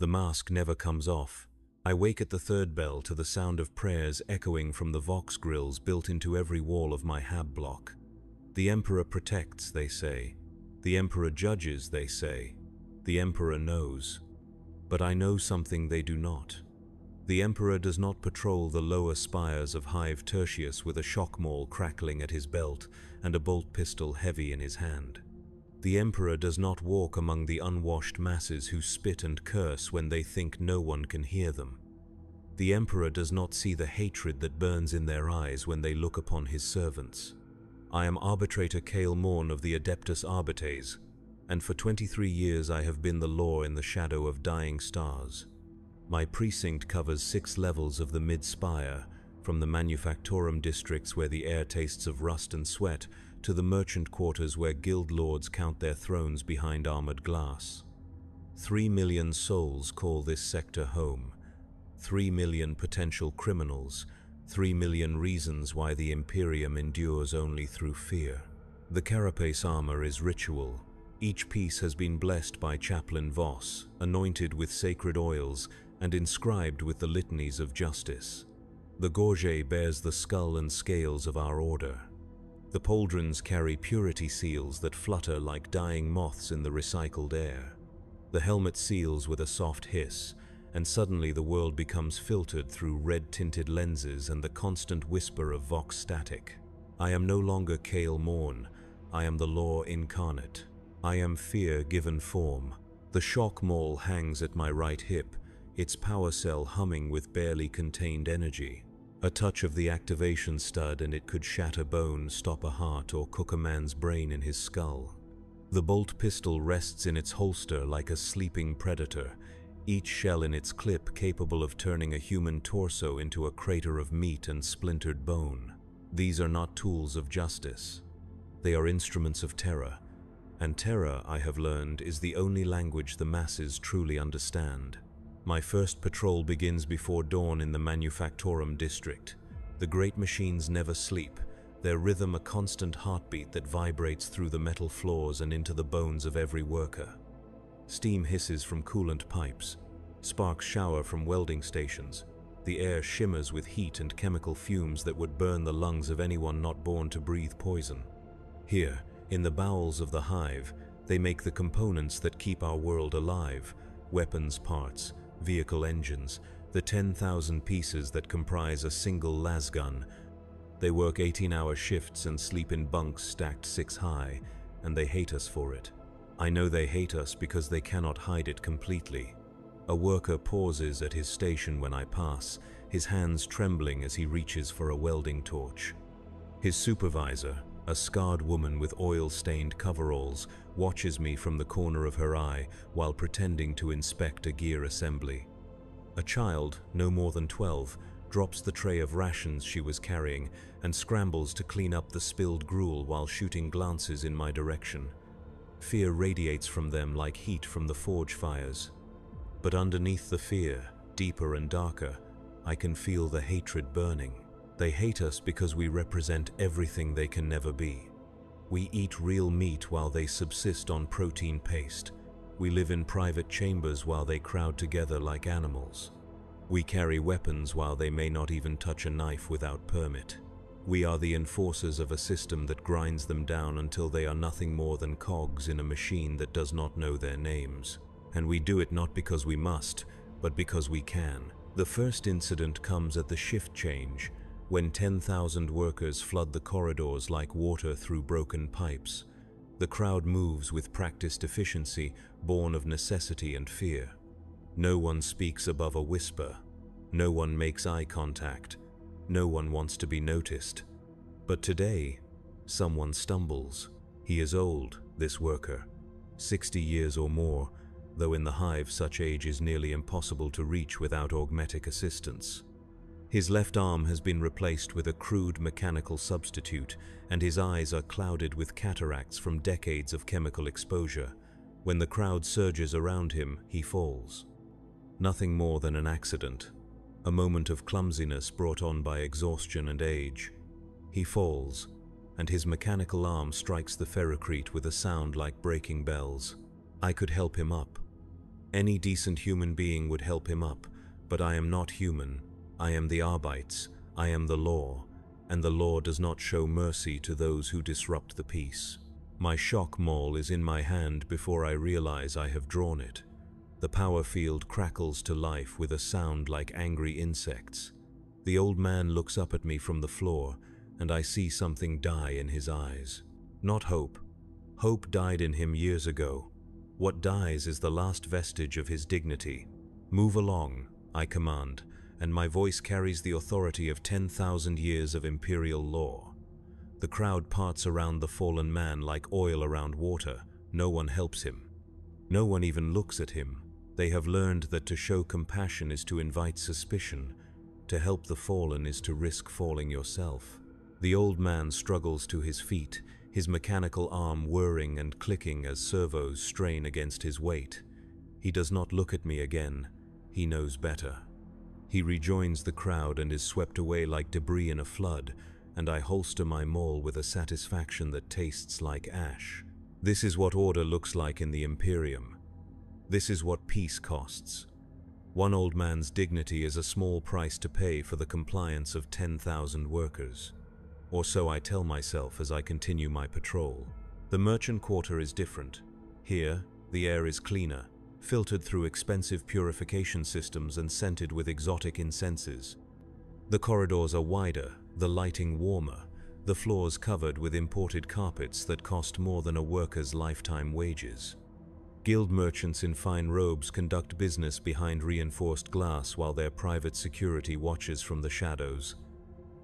The mask never comes off. I wake at the third bell to the sound of prayers echoing from the vox grills built into every wall of my hab block. The Emperor protects, they say. The Emperor judges, they say. The Emperor knows. But I know something they do not. The Emperor does not patrol the lower spires of Hive Tertius with a shock maul crackling at his belt and a bolt pistol heavy in his hand. The Emperor does not walk among the unwashed masses who spit and curse when they think no one can hear them. The Emperor does not see the hatred that burns in their eyes when they look upon his servants. I am Arbitrator Kael Morn of the Adeptus Arbites, and for 23 years I have been the law in the shadow of dying stars. My precinct covers 6 levels of the mid-spire, from the manufactorum districts where the air tastes of rust and sweat, to the merchant quarters where guild lords count their thrones behind armored glass. 3 million souls call this sector home. 3 million potential criminals. 3 million reasons why the Imperium endures only through fear. The carapace armor is ritual. Each piece has been blessed by Chaplain Voss, anointed with sacred oils, and inscribed with the litanies of justice. The gorget bears the skull and scales of our order. The pauldrons carry purity seals that flutter like dying moths in the recycled air. The helmet seals with a soft hiss, and suddenly the world becomes filtered through red-tinted lenses and the constant whisper of vox static. I am no longer Kael Morn. I am the law incarnate. I am fear given form. The shock maul hangs at my right hip, its power cell humming with barely contained energy. A touch of the activation stud and it could shatter bone, stop a heart, or cook a man's brain in his skull. The bolt pistol rests in its holster like a sleeping predator, each shell in its clip capable of turning a human torso into a crater of meat and splintered bone. These are not tools of justice. They are instruments of terror. And terror, I have learned, is the only language the masses truly understand. My first patrol begins before dawn in the Manufactorum district. The great machines never sleep, their rhythm a constant heartbeat that vibrates through the metal floors and into the bones of every worker. Steam hisses from coolant pipes. Sparks shower from welding stations. The air shimmers with heat and chemical fumes that would burn the lungs of anyone not born to breathe poison. Here, in the bowels of the hive, they make the components that keep our world alive: weapons parts, vehicle engines, the 10,000 pieces that comprise a single lasgun. They work 18-hour shifts and sleep in bunks stacked 6 high, and they hate us for it. I know they hate us because they cannot hide it completely. A worker pauses at his station when I pass, his hands trembling as he reaches for a welding torch. His supervisor, a scarred woman with oil-stained coveralls, watches me from the corner of her eye while pretending to inspect a gear assembly. A child, no more than 12, drops the tray of rations she was carrying and scrambles to clean up the spilled gruel while shooting glances in my direction. Fear radiates from them like heat from the forge fires. But underneath the fear, deeper and darker, I can feel the hatred burning. They hate us because we represent everything they can never be. We eat real meat while they subsist on protein paste. We live in private chambers while they crowd together like animals. We carry weapons while they may not even touch a knife without permit. We are the enforcers of a system that grinds them down until they are nothing more than cogs in a machine that does not know their names. And we do it not because we must, but because we can. The first incident comes at the shift change, when 10,000 workers flood the corridors like water through broken pipes. The crowd moves with practiced efficiency, born of necessity and fear. No one speaks above a whisper. No one makes eye contact. No one wants to be noticed. But today, someone stumbles. He is old, this worker, 60 years or more, though in the hive such age is nearly impossible to reach without augmetic assistance. His left arm has been replaced with a crude mechanical substitute, and his eyes are clouded with cataracts from decades of chemical exposure. When the crowd surges around him, he falls. Nothing more than an accident, a moment of clumsiness brought on by exhaustion and age. He falls, and his mechanical arm strikes the ferrocrete with a sound like breaking bells. I could help him up. Any decent human being would help him up, but I am not human. I am the Arbites, I am the law, and the law does not show mercy to those who disrupt the peace. My shock maul is in my hand before I realize I have drawn it. The power field crackles to life with a sound like angry insects. The old man looks up at me from the floor, and I see something die in his eyes. Not hope. Hope died in him years ago. What dies is the last vestige of his dignity. Move along, I command, and my voice carries the authority of 10,000 years of imperial law. The crowd parts around the fallen man like oil around water. No one helps him. No one even looks at him. They have learned that to show compassion is to invite suspicion. To help the fallen is to risk falling yourself. The old man struggles to his feet, his mechanical arm whirring and clicking as servos strain against his weight. He does not look at me again. He knows better. He rejoins the crowd and is swept away like debris in a flood, and I holster my maul with a satisfaction that tastes like ash. This is what order looks like in the Imperium. This is what peace costs. One old man's dignity is a small price to pay for the compliance of 10,000 workers. Or so I tell myself as I continue my patrol. The merchant quarter is different. Here, the air is cleaner, filtered through expensive purification systems and scented with exotic incenses. The corridors are wider, the lighting warmer, the floors covered with imported carpets that cost more than a worker's lifetime wages. Guild merchants in fine robes conduct business behind reinforced glass while their private security watches from the shadows.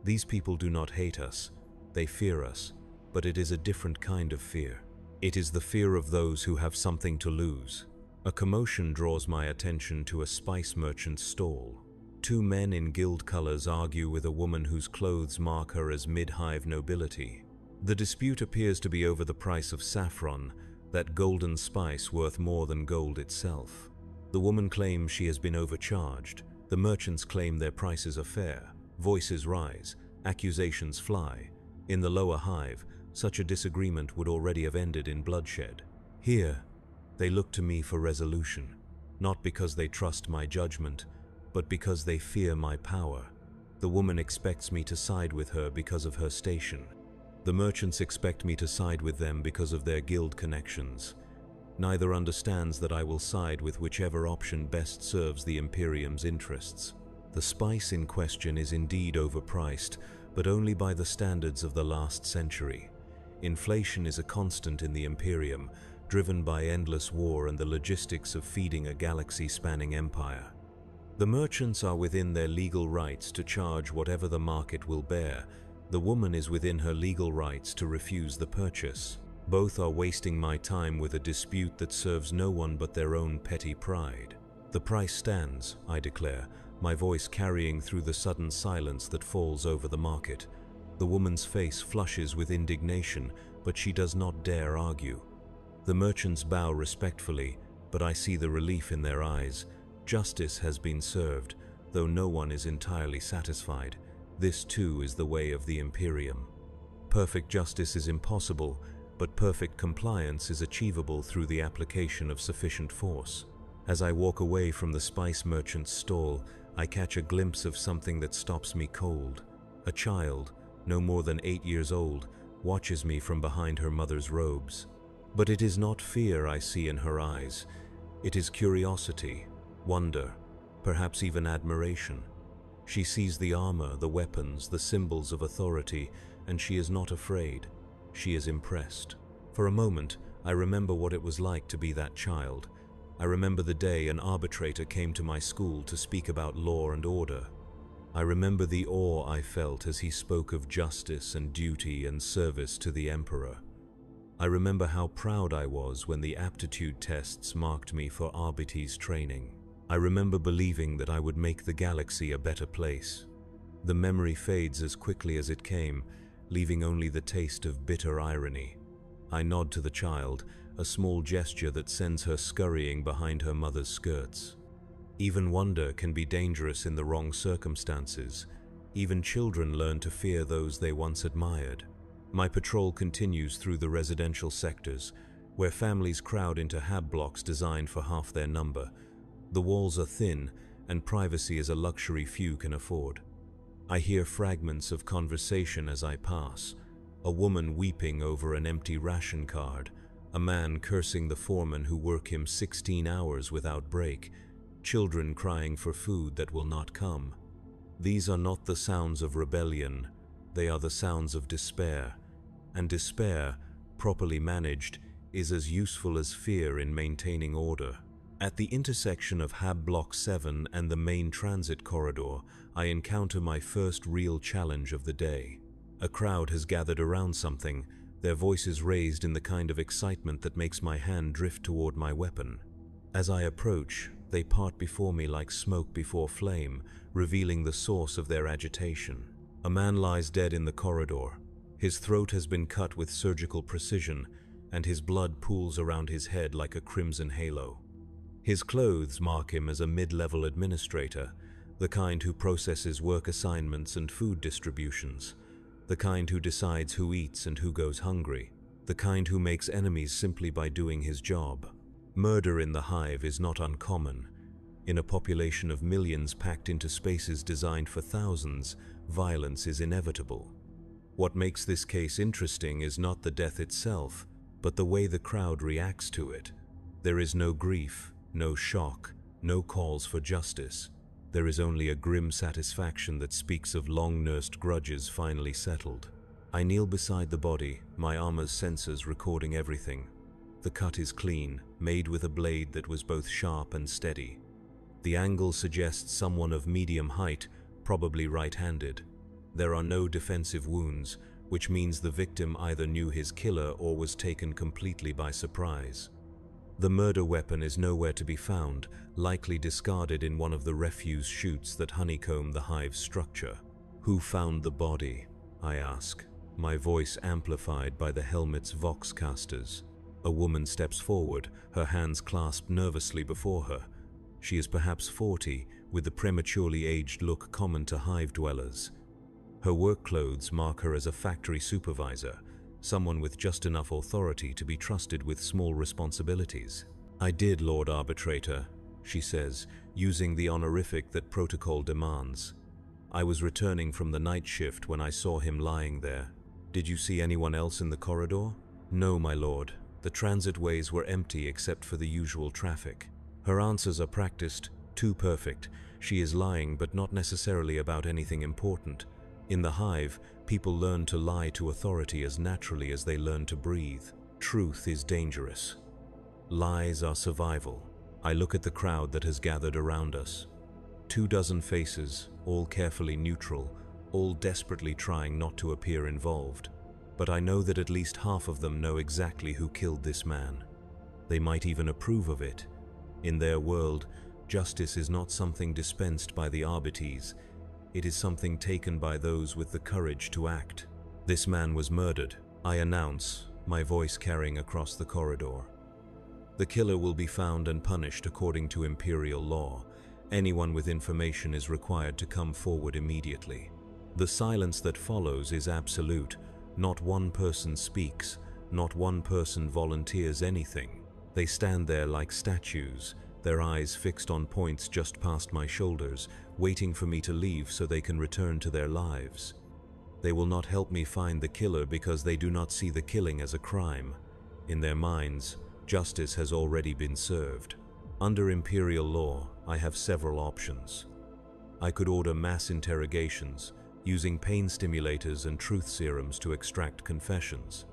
These people do not hate us, they fear us, but it is a different kind of fear. It is the fear of those who have something to lose. A commotion draws my attention to a spice merchant's stall. Two men in guild colors argue with a woman whose clothes mark her as mid-hive nobility. The dispute appears to be over the price of saffron, that golden spice worth more than gold itself. The woman claims she has been overcharged. The merchants claim their prices are fair. Voices rise, accusations fly. In the lower hive, such a disagreement would already have ended in bloodshed. Here, they look to me for resolution, not because they trust my judgment, but because they fear my power. The woman expects me to side with her because of her station. The merchants expect me to side with them because of their guild connections. Neither understands that I will side with whichever option best serves the Imperium's interests. The spice in question is indeed overpriced, but only by the standards of the last century. Inflation is a constant in the Imperium, driven by endless war and the logistics of feeding a galaxy-spanning empire. The merchants are within their legal rights to charge whatever the market will bear. The woman is within her legal rights to refuse the purchase. Both are wasting my time with a dispute that serves no one but their own petty pride. The price stands, I declare, my voice carrying through the sudden silence that falls over the market. The woman's face flushes with indignation, but she does not dare argue. The merchants bow respectfully, but I see the relief in their eyes. Justice has been served, though no one is entirely satisfied. This too is the way of the Imperium. Perfect justice is impossible, but perfect compliance is achievable through the application of sufficient force. As I walk away from the spice merchant's stall, I catch a glimpse of something that stops me cold. A child, no more than 8 years old, watches me from behind her mother's robes. But it is not fear I see in her eyes. It is curiosity, wonder, perhaps even admiration. She sees the armor, the weapons, the symbols of authority, and she is not afraid. She is impressed. For a moment, I remember what it was like to be that child. I remember the day an arbitrator came to my school to speak about law and order. I remember the awe I felt as he spoke of justice and duty and service to the Emperor. I remember how proud I was when the aptitude tests marked me for Arbites training. I remember believing that I would make the galaxy a better place. The memory fades as quickly as it came, leaving only the taste of bitter irony. I nod to the child, a small gesture that sends her scurrying behind her mother's skirts. Even wonder can be dangerous in the wrong circumstances. Even children learn to fear those they once admired. My patrol continues through the residential sectors. where families crowd into hab blocks designed for half their number. The walls are thin, and privacy is a luxury few can afford. I hear fragments of conversation as I pass, a woman weeping over an empty ration card, a man cursing the foreman who work him 16 hours without break, children crying for food that will not come. These are not the sounds of rebellion, they are the sounds of despair, and despair, properly managed, is as useful as fear in maintaining order. At the intersection of Hab Block 7 and the main transit corridor, I encounter my first real challenge of the day. A crowd has gathered around something, their voices raised in the kind of excitement that makes my hand drift toward my weapon. As I approach, they part before me like smoke before flame, revealing the source of their agitation. A man lies dead in the corridor. His throat has been cut with surgical precision, and his blood pools around his head like a crimson halo. His clothes mark him as a mid-level administrator, the kind who processes work assignments and food distributions, the kind who decides who eats and who goes hungry, the kind who makes enemies simply by doing his job. Murder in the hive is not uncommon. In a population of millions packed into spaces designed for thousands, violence is inevitable. What makes this case interesting is not the death itself, but the way the crowd reacts to it. There is no grief, no shock, no calls for justice. There is only a grim satisfaction that speaks of long-nursed grudges finally settled. I kneel beside the body, my armor's sensors recording everything. The cut is clean, made with a blade that was both sharp and steady. The angle suggests someone of medium height, probably right-handed. There are no defensive wounds, which means the victim either knew his killer or was taken completely by surprise. The murder weapon is nowhere to be found, likely discarded in one of the refuse chutes that honeycomb the hive's structure. Who found the body? I ask, my voice amplified by the helmet's voxcasters. A woman steps forward, her hands clasped nervously before her. She is perhaps 40, with the prematurely aged look common to hive dwellers. Her work clothes mark her as a factory supervisor, someone with just enough authority to be trusted with small responsibilities. "I did, Lord Arbitrator," she says, using the honorific that protocol demands. "I was returning from the night shift when I saw him lying there. Did you see anyone else in the corridor?" "No, my lord. The transit ways were empty except for the usual traffic." Her answers are practiced, too perfect. She is lying, but not necessarily about anything important. In the hive, people learn to lie to authority as naturally as they learn to breathe. Truth is dangerous. Lies are survival. I look at the crowd that has gathered around us. 24 faces, all carefully neutral, all desperately trying not to appear involved. But I know that at least half of them know exactly who killed this man. They might even approve of it. In their world, justice is not something dispensed by the Arbites. It is something taken by those with the courage to act. "This man was murdered," I announce, my voice carrying across the corridor. "The killer will be found and punished according to Imperial law. Anyone with information is required to come forward immediately." The silence that follows is absolute. Not one person speaks, not one person volunteers anything. They stand there like statues, their eyes fixed on points just past my shoulders, waiting for me to leave so they can return to their lives. They will not help me find the killer because they do not see the killing as a crime. In their minds, justice has already been served. Under Imperial law, I have several options. I could order mass interrogations, using pain stimulators and truth serums to extract confessions.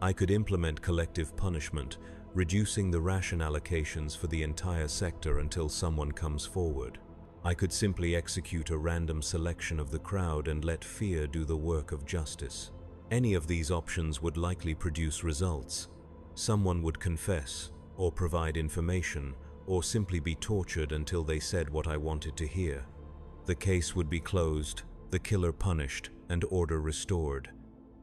I could implement collective punishment, reducing the ration allocations for the entire sector until someone comes forward. I could simply execute a random selection of the crowd and let fear do the work of justice. Any of these options would likely produce results. Someone would confess, or provide information, or simply be tortured until they said what I wanted to hear. The case would be closed, the killer punished, and order restored.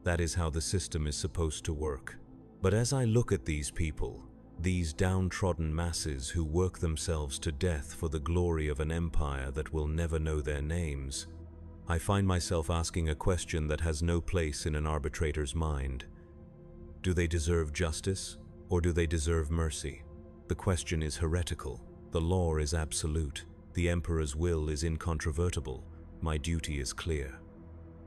That is how the system is supposed to work. But as I look at these people, these downtrodden masses who work themselves to death for the glory of an empire that will never know their names, I find myself asking a question that has no place in an arbitrator's mind. Do they deserve justice? Or do they deserve mercy? The question is heretical. The law is absolute. The Emperor's will is incontrovertible. My duty is clear.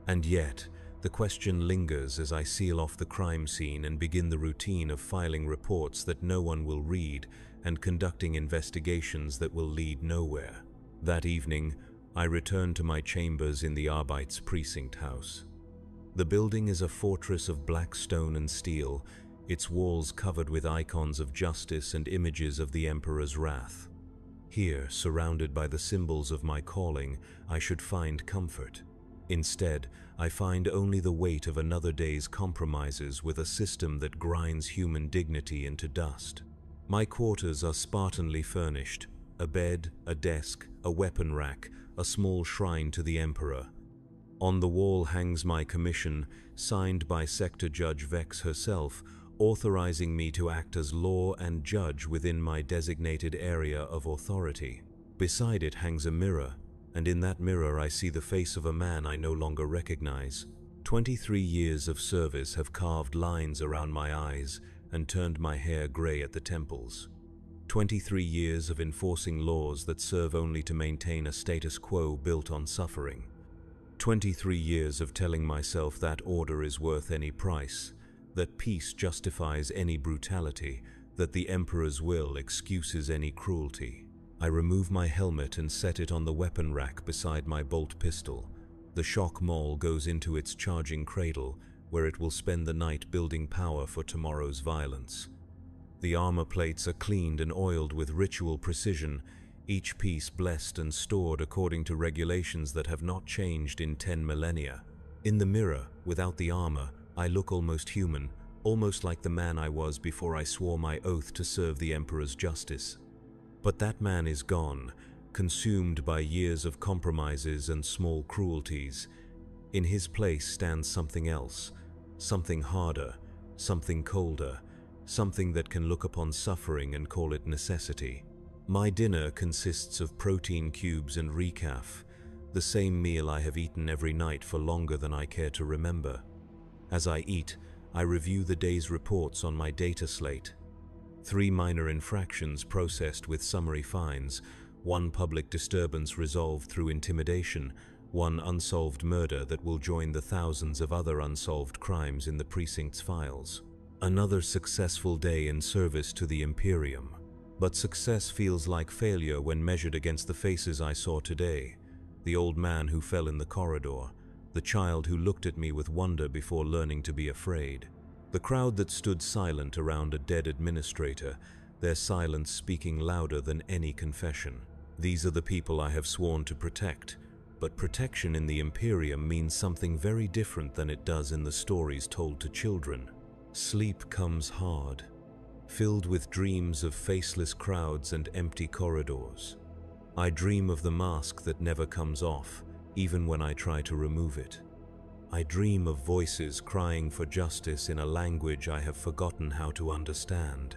And yet, the question lingers as I seal off the crime scene and begin the routine of filing reports that no one will read and conducting investigations that will lead nowhere. That evening, I return to my chambers in the Arbites precinct house. The building is a fortress of black stone and steel, its walls covered with icons of justice and images of the Emperor's wrath. Here, surrounded by the symbols of my calling, I should find comfort. Instead, I find only the weight of another day's compromises with a system that grinds human dignity into dust. My quarters are spartanly furnished: a bed, a desk, a weapon rack, a small shrine to the Emperor. On the wall hangs my commission, signed by Sector Judge Vex herself, authorizing me to act as law and judge within my designated area of authority. Beside it hangs a mirror, and in that mirror I see the face of a man I no longer recognize. 23 years of service have carved lines around my eyes and turned my hair gray at the temples. 23 years of enforcing laws that serve only to maintain a status quo built on suffering. 23 years of telling myself that order is worth any price, that peace justifies any brutality, that the Emperor's will excuses any cruelty. I remove my helmet and set it on the weapon rack beside my bolt pistol. The shock maul goes into its charging cradle, where it will spend the night building power for tomorrow's violence. The armor plates are cleaned and oiled with ritual precision, each piece blessed and stored according to regulations that have not changed in 10 millennia. In the mirror, without the armor, I look almost human, almost like the man I was before I swore my oath to serve the Emperor's justice. But that man is gone, consumed by years of compromises and small cruelties. In his place stands something else, something harder, something colder, something that can look upon suffering and call it necessity. My dinner consists of protein cubes and recaf, the same meal I have eaten every night for longer than I care to remember. As I eat, I review the day's reports on my data slate. 3 minor infractions processed with summary fines, 1 public disturbance resolved through intimidation, 1 unsolved murder that will join the thousands of other unsolved crimes in the precinct's files. Another successful day in service to the Imperium. But success feels like failure when measured against the faces I saw today. The old man who fell in the corridor, the child who looked at me with wonder before learning to be afraid. The crowd that stood silent around a dead administrator, their silence speaking louder than any confession. These are the people I have sworn to protect, but protection in the Imperium means something very different than it does in the stories told to children. Sleep comes hard, filled with dreams of faceless crowds and empty corridors. I dream of the mask that never comes off, even when I try to remove it. I dream of voices crying for justice in a language I have forgotten how to understand.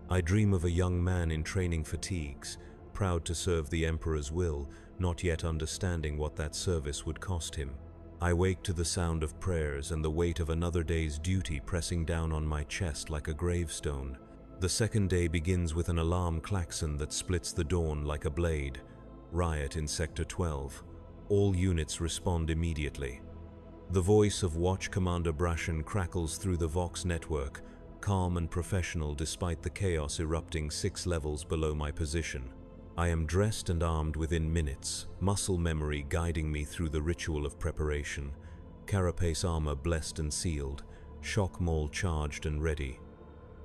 I dream of a young man in training fatigues, proud to serve the Emperor's will, not yet understanding what that service would cost him. I wake to the sound of prayers and the weight of another day's duty pressing down on my chest like a gravestone. The second day begins with an alarm klaxon that splits the dawn like a blade. Riot in Sector 12. All units respond immediately. The voice of Watch Commander Brashen crackles through the Vox network, calm and professional despite the chaos erupting 6 levels below my position. I am dressed and armed within minutes, muscle memory guiding me through the ritual of preparation. Carapace armor blessed and sealed, shock maul charged and ready.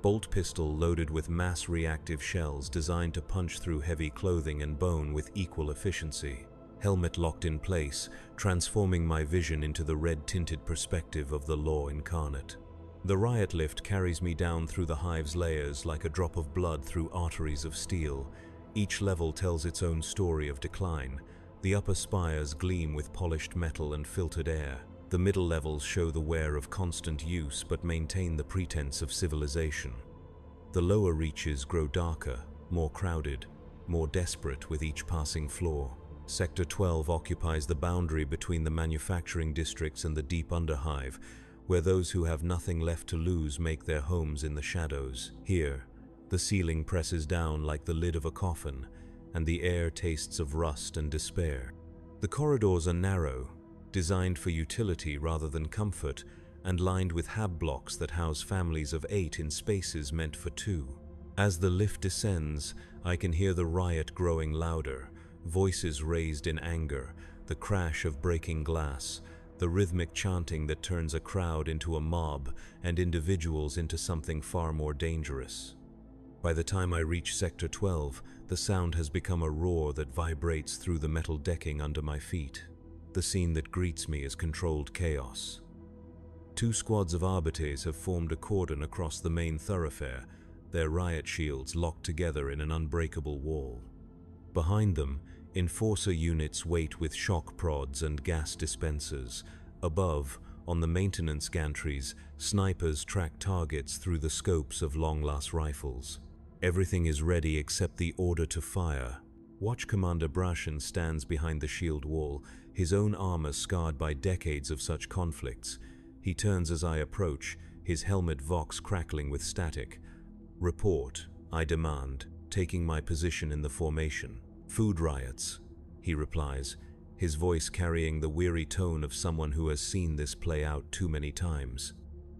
Bolt pistol loaded with mass reactive shells designed to punch through heavy clothing and bone with equal efficiency. Helmet locked in place, transforming my vision into the red-tinted perspective of the law incarnate. The riot lift carries me down through the hive's layers like a drop of blood through arteries of steel. Each level tells its own story of decline. The upper spires gleam with polished metal and filtered air. The middle levels show the wear of constant use but maintain the pretense of civilization. The lower reaches grow darker, more crowded, more desperate with each passing floor. Sector 12 occupies the boundary between the manufacturing districts and the deep underhive, where those who have nothing left to lose make their homes in the shadows. Here, the ceiling presses down like the lid of a coffin, and the air tastes of rust and despair. The corridors are narrow, designed for utility rather than comfort, and lined with hab blocks that house families of 8 in spaces meant for 2. As the lift descends, I can hear the riot growing louder, voices raised in anger, the crash of breaking glass, the rhythmic chanting that turns a crowd into a mob and individuals into something far more dangerous. By the time I reach Sector 12, the sound has become a roar that vibrates through the metal decking under my feet. The scene that greets me is controlled chaos. 2 squads of Arbites have formed a cordon across the main thoroughfare, their riot shields locked together in an unbreakable wall. Behind them, enforcer units wait with shock prods and gas dispensers. Above, on the maintenance gantries, snipers track targets through the scopes of long-last rifles. Everything is ready except the order to fire. Watch Commander Brashen stands behind the shield wall, his own armor scarred by decades of such conflicts. He turns as I approach, his helmet vox crackling with static. "Report," I demand, taking my position in the formation. "Food riots," he replies, his voice carrying the weary tone of someone who has seen this play out too many times.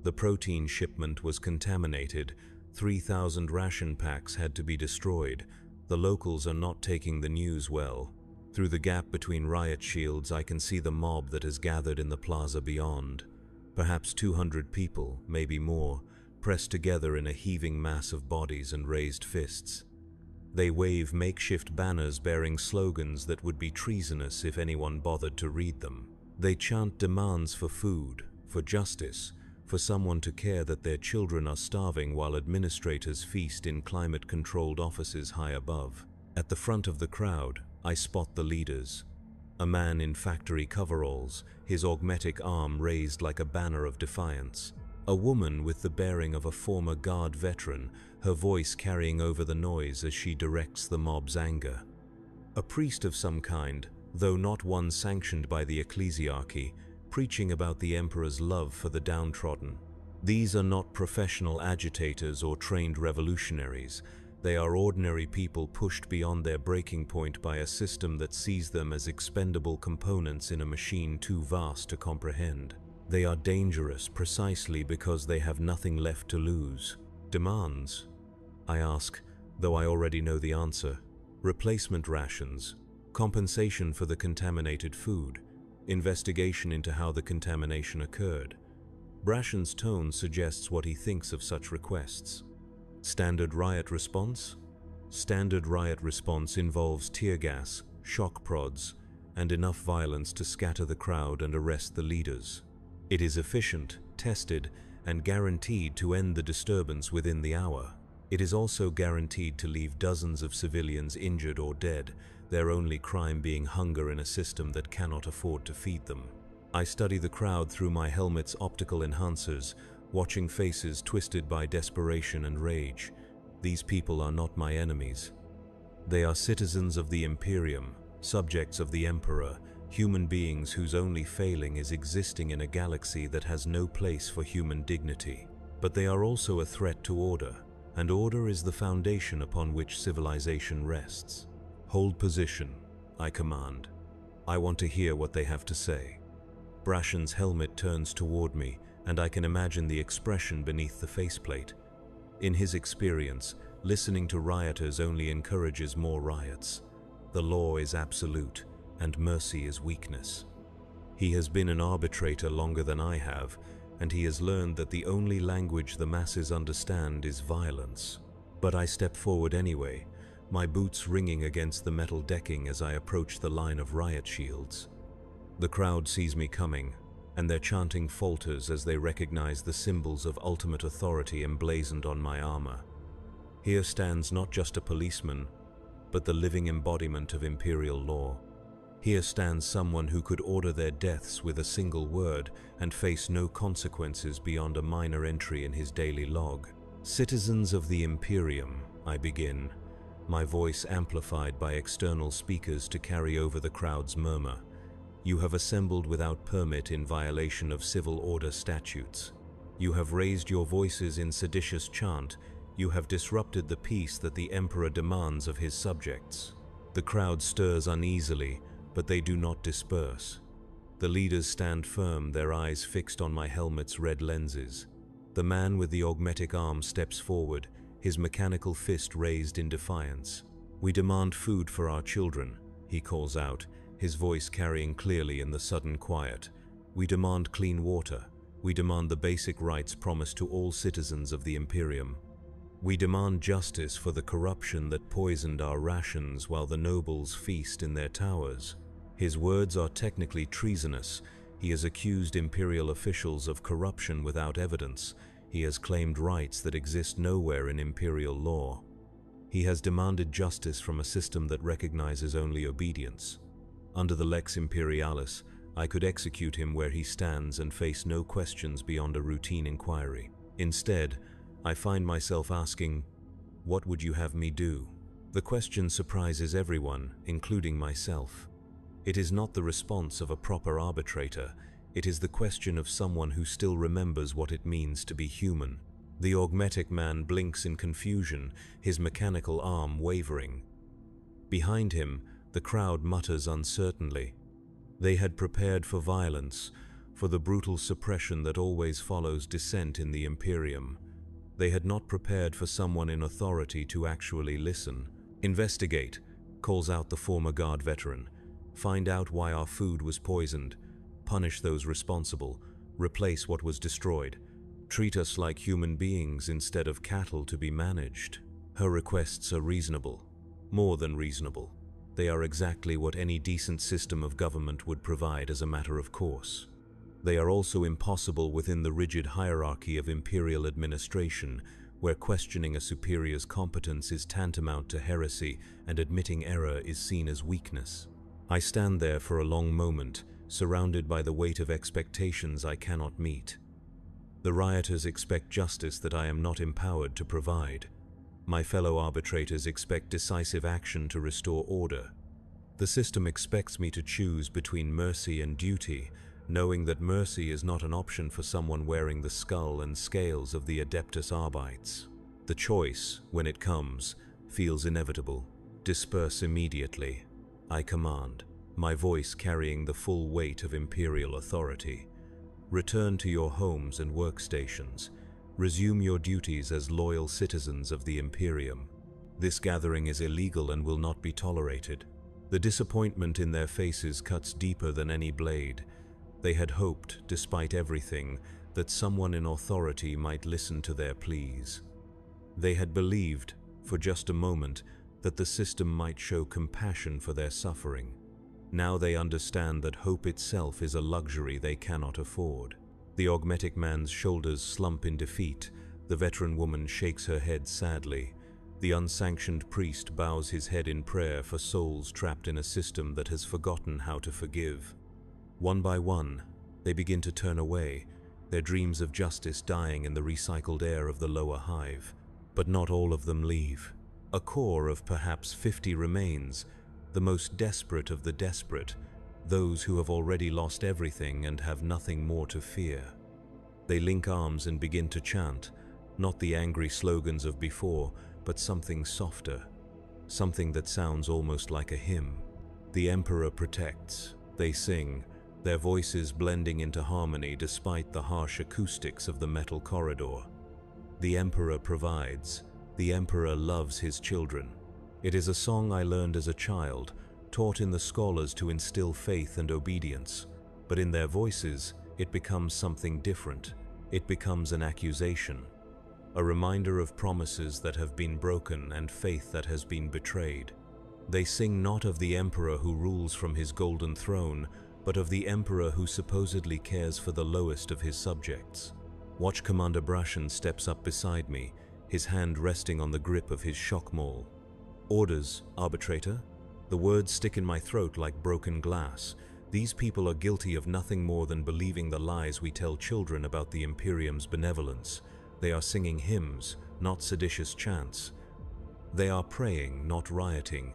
The protein shipment was contaminated. 3,000 ration packs had to be destroyed. The locals are not taking the news well. Through the gap between riot shields, I can see the mob that has gathered in the plaza beyond. Perhaps 200 people, maybe more, pressed together in a heaving mass of bodies and raised fists. They wave makeshift banners bearing slogans that would be treasonous if anyone bothered to read them. They chant demands for food, for justice, for someone to care that their children are starving while administrators feast in climate-controlled offices high above. At the front of the crowd, I spot the leaders. A man in factory coveralls, his augmetic arm raised like a banner of defiance. A woman with the bearing of a former Guard veteran, her voice carrying over the noise as she directs the mob's anger. A priest of some kind, though not one sanctioned by the ecclesiarchy, preaching about the Emperor's love for the downtrodden. These are not professional agitators or trained revolutionaries. They are ordinary people pushed beyond their breaking point by a system that sees them as expendable components in a machine too vast to comprehend. They are dangerous precisely because they have nothing left to lose. Demands? I ask, though I already know the answer. Replacement rations, compensation for the contaminated food, investigation into how the contamination occurred. Brashen's tone suggests what he thinks of such requests. Standard riot response? Standard riot response involves tear gas, shock prods, and enough violence to scatter the crowd and arrest the leaders. It is efficient, tested, and guaranteed to end the disturbance within the hour. It is also guaranteed to leave dozens of civilians injured or dead, their only crime being hunger in a system that cannot afford to feed them. I study the crowd through my helmet's optical enhancers, watching faces twisted by desperation and rage. These people are not my enemies. They are citizens of the Imperium, subjects of the Emperor, human beings whose only failing is existing in a galaxy that has no place for human dignity. But they are also a threat to order, and order is the foundation upon which civilization rests. Hold position, I command. I want to hear what they have to say. Brashen's helmet turns toward me, and I can imagine the expression beneath the faceplate. In his experience, listening to rioters only encourages more riots. The law is absolute, and mercy is weakness. He has been an arbitrator longer than I have, and he has learned that the only language the masses understand is violence. But I step forward anyway, my boots ringing against the metal decking as I approach the line of riot shields. The crowd sees me coming, and their chanting falters as they recognize the symbols of ultimate authority emblazoned on my armor. Here stands not just a policeman, but the living embodiment of imperial law. Here stands someone who could order their deaths with a single word and face no consequences beyond a minor entry in his daily log. Citizens of the Imperium, I begin, my voice amplified by external speakers to carry over the crowd's murmur. You have assembled without permit in violation of civil order statutes. You have raised your voices in seditious chant. You have disrupted the peace that the Emperor demands of his subjects. The crowd stirs uneasily, but they do not disperse. The leaders stand firm, their eyes fixed on my helmet's red lenses. The man with the augmetic arm steps forward, his mechanical fist raised in defiance. "We demand food for our children," he calls out, his voice carrying clearly in the sudden quiet. "We demand clean water. We demand the basic rights promised to all citizens of the Imperium. We demand justice for the corruption that poisoned our rations while the nobles feast in their towers." His words are technically treasonous. He has accused imperial officials of corruption without evidence. He has claimed rights that exist nowhere in imperial law. He has demanded justice from a system that recognizes only obedience. Under the Lex Imperialis, I could execute him where he stands and face no questions beyond a routine inquiry. Instead, I find myself asking, "What would you have me do?" The question surprises everyone, including myself. It is not the response of a proper arbitrator. It is the question of someone who still remembers what it means to be human. The augmetic man blinks in confusion, his mechanical arm wavering. Behind him, the crowd mutters uncertainly. They had prepared for violence, for the brutal suppression that always follows dissent in the Imperium. They had not prepared for someone in authority to actually listen. "Investigate," calls out the former guard veteran. "Find out why our food was poisoned. Punish those responsible. Replace what was destroyed. Treat us like human beings instead of cattle to be managed." Her requests are reasonable. More than reasonable. They are exactly what any decent system of government would provide as a matter of course. They are also impossible within the rigid hierarchy of imperial administration, where questioning a superior's competence is tantamount to heresy and admitting error is seen as weakness. I stand there for a long moment, surrounded by the weight of expectations I cannot meet. The rioters expect justice that I am not empowered to provide. My fellow arbitrators expect decisive action to restore order. The system expects me to choose between mercy and duty, knowing that mercy is not an option for someone wearing the skull and scales of the Adeptus Arbites. The choice, when it comes, feels inevitable. Disperse immediately, I command, my voice carrying the full weight of imperial authority. Return to your homes and workstations. Resume your duties as loyal citizens of the Imperium. This gathering is illegal and will not be tolerated. The disappointment in their faces cuts deeper than any blade. They had hoped, despite everything, that someone in authority might listen to their pleas. They had believed, for just a moment, that the system might show compassion for their suffering. Now they understand that hope itself is a luxury they cannot afford. The augmetic man's shoulders slump in defeat. The veteran woman shakes her head sadly. The unsanctioned priest bows his head in prayer for souls trapped in a system that has forgotten how to forgive. One by one, they begin to turn away, their dreams of justice dying in the recycled air of the lower hive. But not all of them leave. A core of perhaps 50 remains, the most desperate of the desperate, those who have already lost everything and have nothing more to fear. They link arms and begin to chant, not the angry slogans of before, but something softer, something that sounds almost like a hymn. The Emperor protects, they sing, their voices blending into harmony despite the harsh acoustics of the metal corridor. The Emperor provides, the Emperor loves his children. It is a song I learned as a child, taught in the scholars to instill faith and obedience, but in their voices, it becomes something different. It becomes an accusation, a reminder of promises that have been broken and faith that has been betrayed. They sing not of the Emperor who rules from his golden throne, but of the Emperor who supposedly cares for the lowest of his subjects. Watch Commander Brashen steps up beside me, his hand resting on the grip of his shock maul. "Orders, arbitrator?" The words stick in my throat like broken glass. These people are guilty of nothing more than believing the lies we tell children about the Imperium's benevolence. They are singing hymns, not seditious chants. They are praying, not rioting.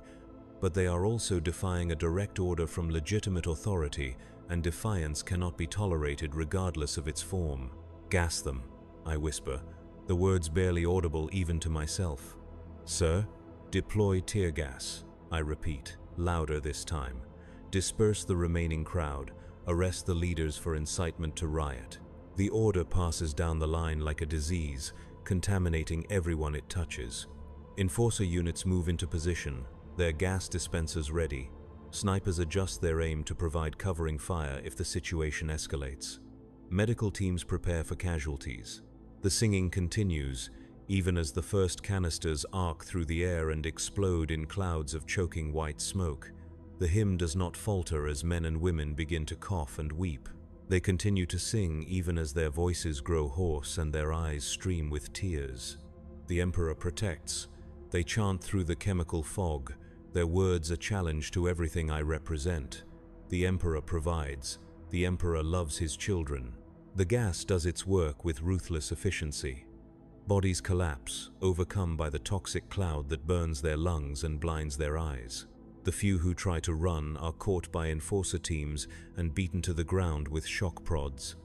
but they are also defying a direct order from legitimate authority, and defiance cannot be tolerated regardless of its form. "Gas them," I whisper, the words barely audible even to myself. "Sir, deploy tear gas," I repeat, louder this time. "Disperse the remaining crowd. Arrest the leaders for incitement to riot." The order passes down the line like a disease, contaminating everyone it touches. Enforcer units move into position, their gas dispensers ready. Snipers adjust their aim to provide covering fire if the situation escalates. Medical teams prepare for casualties. The singing continues, even as the first canisters arc through the air and explode in clouds of choking white smoke. The hymn does not falter as men and women begin to cough and weep. They continue to sing even as their voices grow hoarse and their eyes stream with tears. The Emperor protects. They chant through the chemical fog, their words a challenge to everything I represent. The Emperor provides. The Emperor loves his children. The gas does its work with ruthless efficiency. Bodies collapse, overcome by the toxic cloud that burns their lungs and blinds their eyes. The few who try to run are caught by enforcer teams and beaten to the ground with shock prods.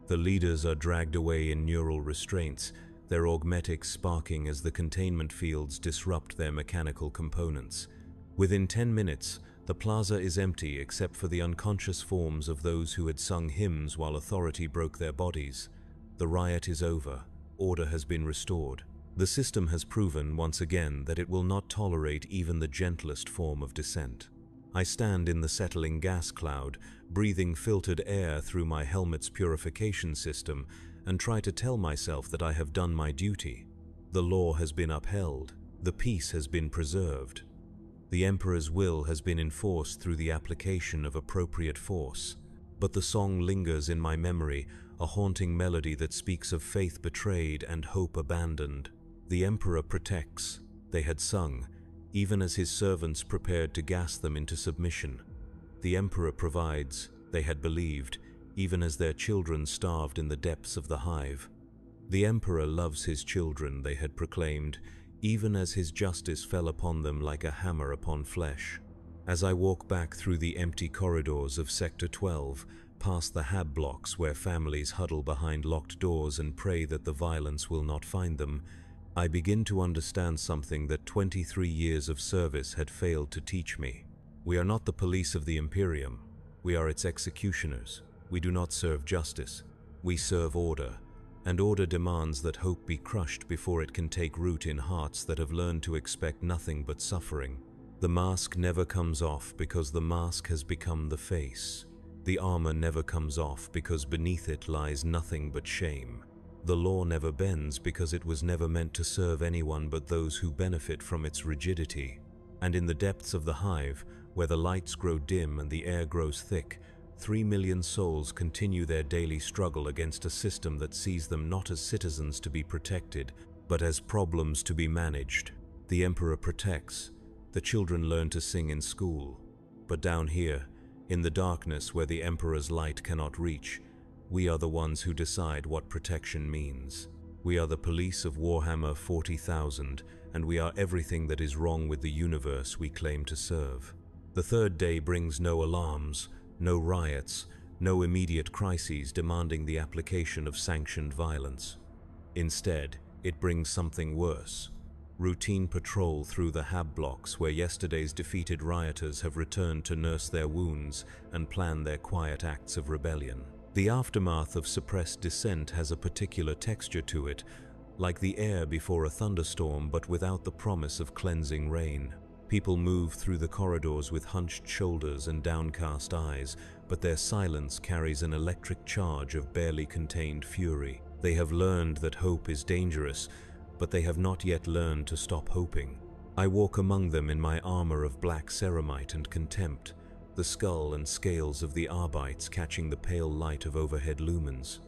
The leaders are dragged away in neural restraints, their augmetics sparking as the containment fields disrupt their mechanical components. Within 10 minutes, the plaza is empty except for the unconscious forms of those who had sung hymns while authority broke their bodies. The riot is over. Order has been restored. The system has proven once again that it will not tolerate even the gentlest form of dissent. I stand in the settling gas cloud, breathing filtered air through my helmet's purification system, and try to tell myself that I have done my duty. The law has been upheld. The peace has been preserved. The Emperor's will has been enforced through the application of appropriate force. But the song lingers in my memory, a haunting melody that speaks of faith betrayed and hope abandoned. The Emperor protects, they had sung, even as his servants prepared to gas them into submission. The Emperor provides, they had believed, even as their children starved in the depths of the hive. The Emperor loves his children, they had proclaimed, even as his justice fell upon them like a hammer upon flesh. As I walk back through the empty corridors of Sector 12, past the hab blocks where families huddle behind locked doors and pray that the violence will not find them, I begin to understand something that 23 years of service had failed to teach me. We are not the police of the Imperium. We are its executioners. We do not serve justice. We serve order, and order demands that hope be crushed before it can take root in hearts that have learned to expect nothing but suffering. The mask never comes off because the mask has become the face. The armor never comes off because beneath it lies nothing but shame. The law never bends because it was never meant to serve anyone but those who benefit from its rigidity. And in the depths of the hive, where the lights grow dim and the air grows thick, 3 million souls continue their daily struggle against a system that sees them not as citizens to be protected, but as problems to be managed. The Emperor protects. The children learn to sing in school. But down here, in the darkness where the Emperor's light cannot reach, we are the ones who decide what protection means. We are the police of Warhammer 40,000, and we are everything that is wrong with the universe we claim to serve. The third day brings no alarms, no riots, no immediate crises demanding the application of sanctioned violence. Instead, it brings something worse. Routine patrol through the hab blocks where yesterday's defeated rioters have returned to nurse their wounds and plan their quiet acts of rebellion. The aftermath of suppressed dissent has a particular texture to it, like the air before a thunderstorm but without the promise of cleansing rain. People move through the corridors with hunched shoulders and downcast eyes, but their silence carries an electric charge of barely contained fury. They have learned that hope is dangerous, but they have not yet learned to stop hoping. I walk among them in my armor of black ceramite and contempt, the skull and scales of the Arbites catching the pale light of overhead lumens.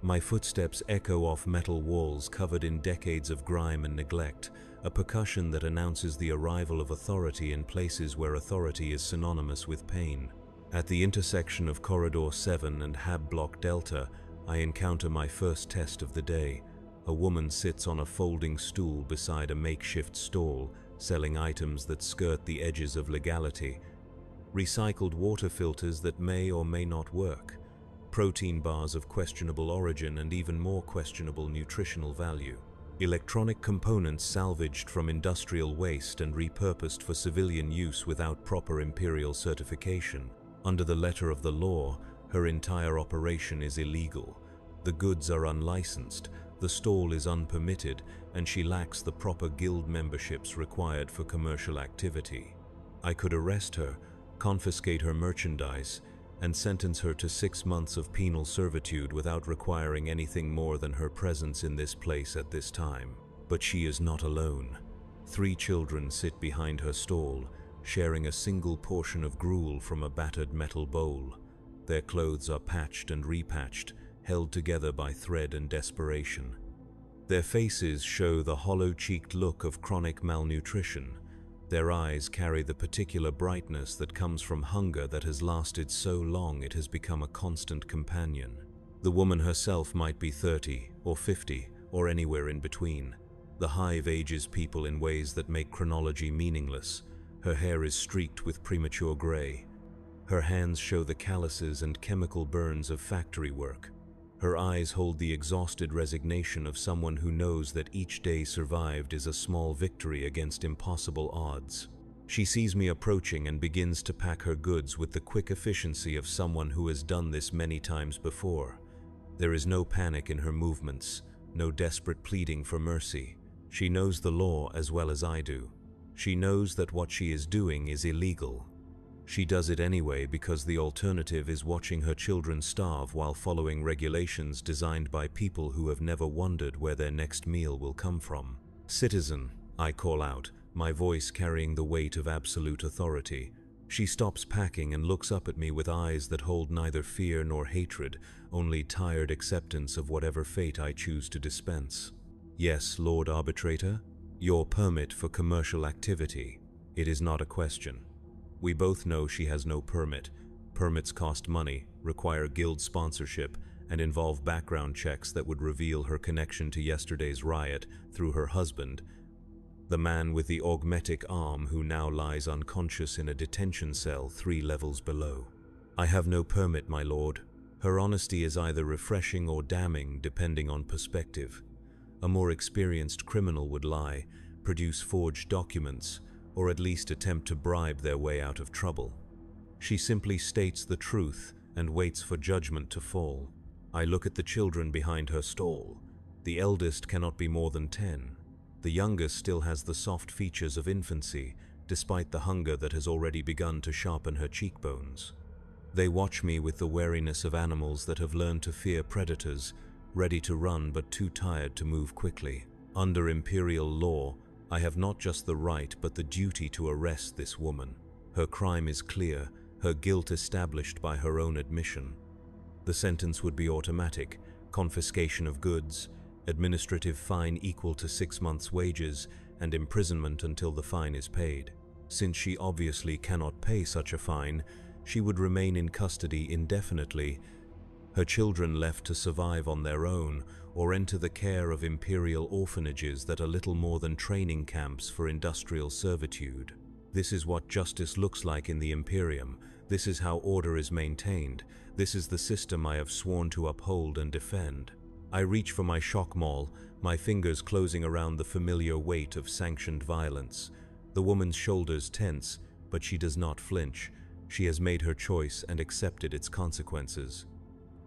My footsteps echo off metal walls covered in decades of grime and neglect, a percussion that announces the arrival of authority in places where authority is synonymous with pain. At the intersection of Corridor 7 and Hab Block Delta, I encounter my first test of the day. A woman sits on a folding stool beside a makeshift stall, selling items that skirt the edges of legality, recycled water filters that may or may not work, protein bars of questionable origin and even more questionable nutritional value, electronic components salvaged from industrial waste and repurposed for civilian use without proper imperial certification. Under the letter of the law, her entire operation is illegal. The goods are unlicensed, the stall is unpermitted, and she lacks the proper guild memberships required for commercial activity. I could arrest her, confiscate her merchandise, and sentence her to 6 months of penal servitude without requiring anything more than her presence in this place at this time. But she is not alone. 3 children sit behind her stall, sharing a single portion of gruel from a battered metal bowl. Their clothes are patched and repatched, held together by thread and desperation. Their faces show the hollow-cheeked look of chronic malnutrition. Their eyes carry the particular brightness that comes from hunger that has lasted so long it has become a constant companion. The woman herself might be 30 or 50 or anywhere in between. The hive ages people in ways that make chronology meaningless. Her hair is streaked with premature gray. Her hands show the calluses and chemical burns of factory work. Her eyes hold the exhausted resignation of someone who knows that each day survived is a small victory against impossible odds. She sees me approaching and begins to pack her goods with the quick efficiency of someone who has done this many times before. There is no panic in her movements, no desperate pleading for mercy. She knows the law as well as I do. She knows that what she is doing is illegal. She does it anyway because the alternative is watching her children starve while following regulations designed by people who have never wondered where their next meal will come from. "Citizen," I call out, my voice carrying the weight of absolute authority. She stops packing and looks up at me with eyes that hold neither fear nor hatred, only tired acceptance of whatever fate I choose to dispense. "Yes, Lord Arbitrator, your permit for commercial activity. It is not a question." We both know she has no permit. Permits cost money, require guild sponsorship, and involve background checks that would reveal her connection to yesterday's riot through her husband, the man with the augmetic arm who now lies unconscious in a detention cell 3 levels below. "I have no permit, my lord." Her honesty is either refreshing or damning, depending on perspective. A more experienced criminal would lie, produce forged documents, or at least attempt to bribe their way out of trouble. She simply states the truth and waits for judgment to fall. I look at the children behind her stall. The eldest cannot be more than 10. The youngest still has the soft features of infancy, despite the hunger that has already begun to sharpen her cheekbones. They watch me with the wariness of animals that have learned to fear predators, ready to run but too tired to move quickly. Under imperial law, I have not just the right but the duty to arrest this woman. Her crime is clear, her guilt established by her own admission. The sentence would be automatic: confiscation of goods, administrative fine equal to 6 months' wages, and imprisonment until the fine is paid. Since she obviously cannot pay such a fine, she would remain in custody indefinitely, her children left to survive on their own or enter the care of imperial orphanages that are little more than training camps for industrial servitude. This is what justice looks like in the Imperium. This is how order is maintained. This is the system I have sworn to uphold and defend. I reach for my shock maul, my fingers closing around the familiar weight of sanctioned violence. The woman's shoulders tense, but she does not flinch. She has made her choice and accepted its consequences.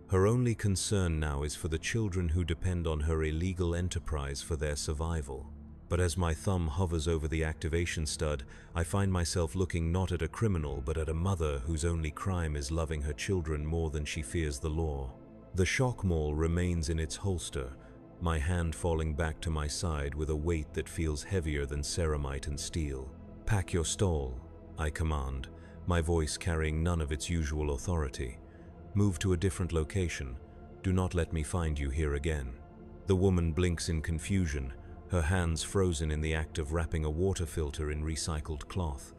Her only concern now is for the children who depend on her illegal enterprise for their survival. But as my thumb hovers over the activation stud, I find myself looking not at a criminal but at a mother whose only crime is loving her children more than she fears the law. The shock maul remains in its holster, my hand falling back to my side with a weight that feels heavier than ceramite and steel. "Pack your stall," I command, my voice carrying none of its usual authority. "Move to a different location. Do not let me find you here again." The woman blinks in confusion, her hands frozen in the act of wrapping a water filter in recycled cloth.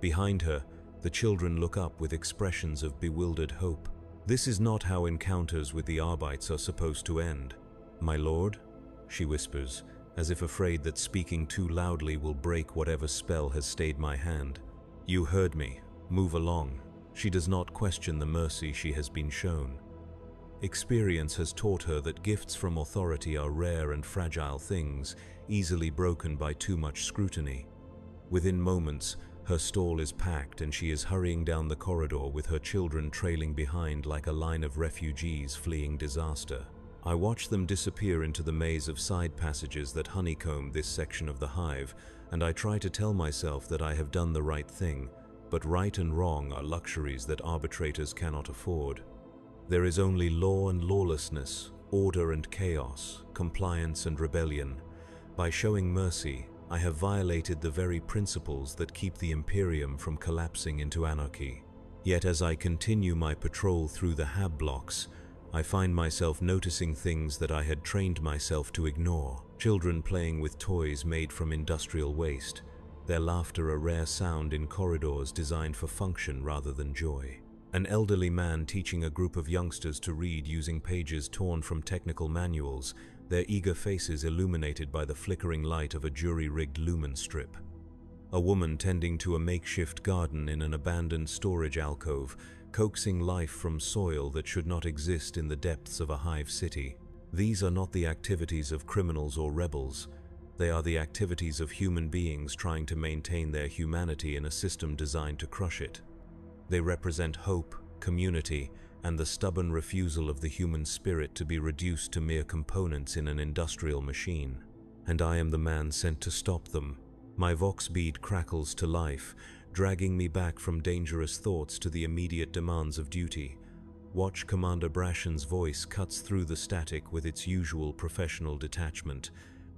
Behind her, the children look up with expressions of bewildered hope. This is not how encounters with the Arbites are supposed to end. "My lord," she whispers, as if afraid that speaking too loudly will break whatever spell has stayed my hand. "You heard me. Move along." She does not question the mercy she has been shown. Experience has taught her that gifts from authority are rare and fragile things, easily broken by too much scrutiny. Within moments, her stall is packed and she is hurrying down the corridor with her children trailing behind like a line of refugees fleeing disaster. I watch them disappear into the maze of side passages that honeycomb this section of the hive, and I try to tell myself that I have done the right thing, but right and wrong are luxuries that arbitrators cannot afford. There is only law and lawlessness, order and chaos, compliance and rebellion. By showing mercy, I have violated the very principles that keep the Imperium from collapsing into anarchy. Yet as I continue my patrol through the hab blocks, I find myself noticing things that I had trained myself to ignore. Children playing with toys made from industrial waste, their laughter a rare sound in corridors designed for function rather than joy. An elderly man teaching a group of youngsters to read using pages torn from technical manuals, their eager faces illuminated by the flickering light of a jury-rigged lumen strip. A woman tending to a makeshift garden in an abandoned storage alcove, coaxing life from soil that should not exist in the depths of a hive city. These are not the activities of criminals or rebels. They are the activities of human beings trying to maintain their humanity in a system designed to crush it. They represent hope, community, and the stubborn refusal of the human spirit to be reduced to mere components in an industrial machine. And I am the man sent to stop them. My vox bead crackles to life, dragging me back from dangerous thoughts to the immediate demands of duty. Watch Commander Brashen's voice cuts through the static with its usual professional detachment.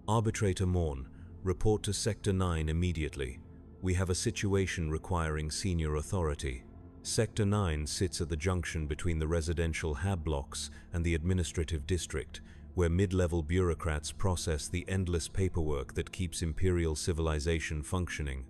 "Arbitrator Morn, report to Sector 9 immediately. We have a situation requiring senior authority." Sector 9 sits at the junction between the residential hab blocks and the administrative district, where mid-level bureaucrats process the endless paperwork that keeps imperial civilization functioning.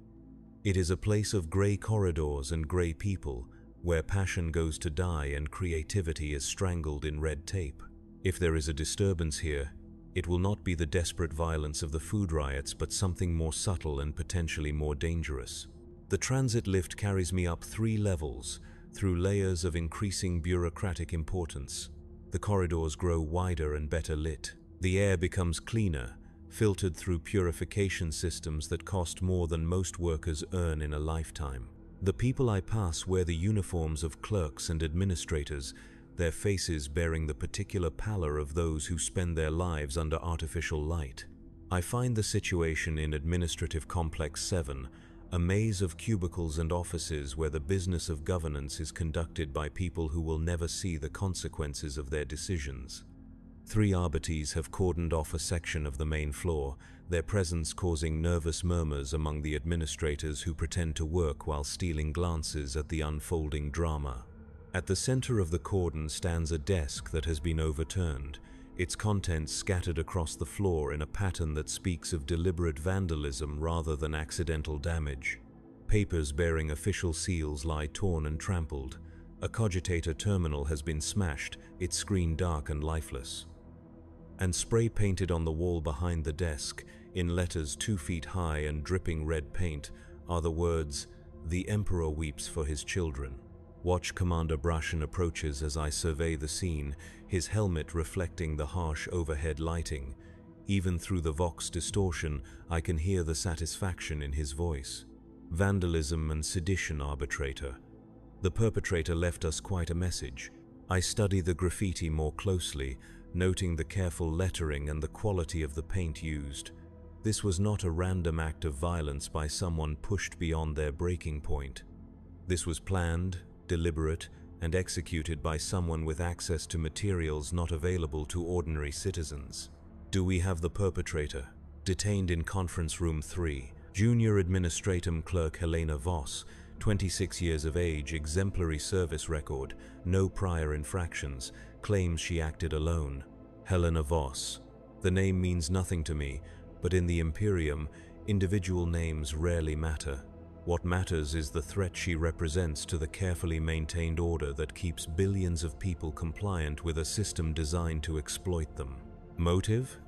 It is a place of grey corridors and grey people, where passion goes to die and creativity is strangled in red tape. If there is a disturbance here, it will not be the desperate violence of the food riots, but something more subtle and potentially more dangerous. The transit lift carries me up 3 levels, through layers of increasing bureaucratic importance. The corridors grow wider and better lit. The air becomes cleaner, filtered through purification systems that cost more than most workers earn in a lifetime. The people I pass wear the uniforms of clerks and administrators, their faces bearing the particular pallor of those who spend their lives under artificial light. I find the situation in Administrative Complex 7, a maze of cubicles and offices where the business of governance is conducted by people who will never see the consequences of their decisions. 3 Arbites have cordoned off a section of the main floor, their presence causing nervous murmurs among the administrators who pretend to work while stealing glances at the unfolding drama. At the center of the cordon stands a desk that has been overturned, its contents scattered across the floor in a pattern that speaks of deliberate vandalism rather than accidental damage. Papers bearing official seals lie torn and trampled. A cogitator terminal has been smashed, its screen dark and lifeless. And spray painted on the wall behind the desk, in letters 2 feet high and dripping red paint, are the words, "The Emperor weeps for his children." Watch Commander Brashen approaches as I survey the scene, his helmet reflecting the harsh overhead lighting. Even through the vox distortion, I can hear the satisfaction in his voice. "Vandalism and sedition, Arbitrator. The perpetrator left us quite a message." I study the graffiti more closely, noting the careful lettering and the quality of the paint used. This was not a random act of violence by someone pushed beyond their breaking point. This was planned, deliberate, and executed by someone with access to materials not available to ordinary citizens. Do we have the perpetrator? Detained in Conference Room 3, Junior Administratum Clerk Helena Voss, 26 years of age, exemplary service record, no prior infractions, claims she acted alone. Helena Voss. The name means nothing to me, but in the Imperium, individual names rarely matter. What matters is the threat she represents to the carefully maintained order that keeps billions of people compliant with a system designed to exploit them. Motive?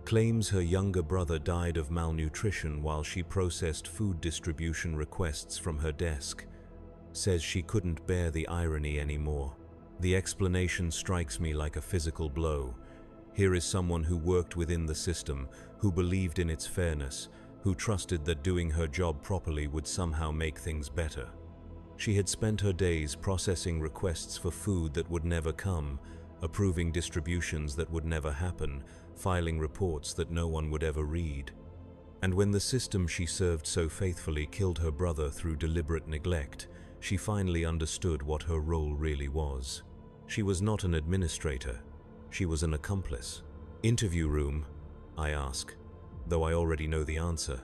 claims her younger brother died of malnutrition while she processed food distribution requests from her desk, says she couldn't bear the irony anymore. The explanation strikes me like a physical blow. Here is someone who worked within the system, who believed in its fairness, who trusted that doing her job properly would somehow make things better. She had spent her days processing requests for food that would never come, approving distributions that would never happen, filing reports that no one would ever read. And when the system she served so faithfully killed her brother through deliberate neglect, she finally understood what her role really was. She was not an administrator. She was an accomplice. "Interview room?" I ask, though I already know the answer.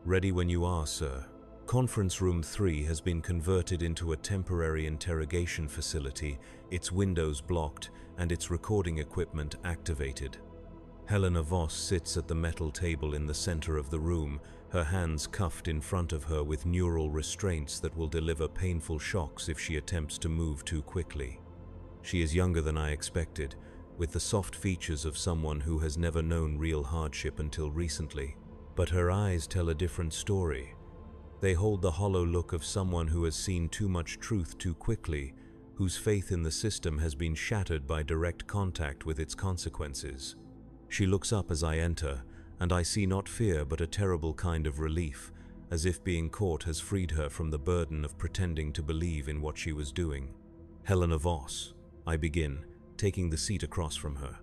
"Ready when you are, sir." Conference Room 3 has been converted into a temporary interrogation facility, its windows blocked and its recording equipment activated. Helena Voss sits at the metal table in the center of the room, her hands cuffed in front of her with neural restraints that will deliver painful shocks if she attempts to move too quickly. She is younger than I expected, with the soft features of someone who has never known real hardship until recently. But her eyes tell a different story. They hold the hollow look of someone who has seen too much truth too quickly, whose faith in the system has been shattered by direct contact with its consequences. She looks up as I enter, and I see not fear but a terrible kind of relief, as if being caught has freed her from the burden of pretending to believe in what she was doing. "Helena Voss," I begin, taking the seat across from her.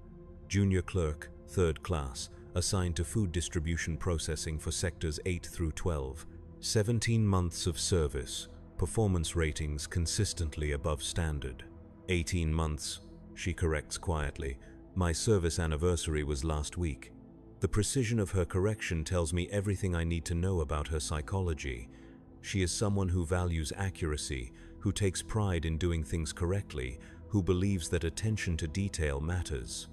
"Junior clerk, 3rd class, assigned to food distribution processing for sectors 8 through 12. 17 months of service, performance ratings consistently above standard." 18 months, she corrects quietly. "My service anniversary was last week." The precision of her correction tells me everything I need to know about her psychology. She is someone who values accuracy, who takes pride in doing things correctly, who believes that attention to detail matters.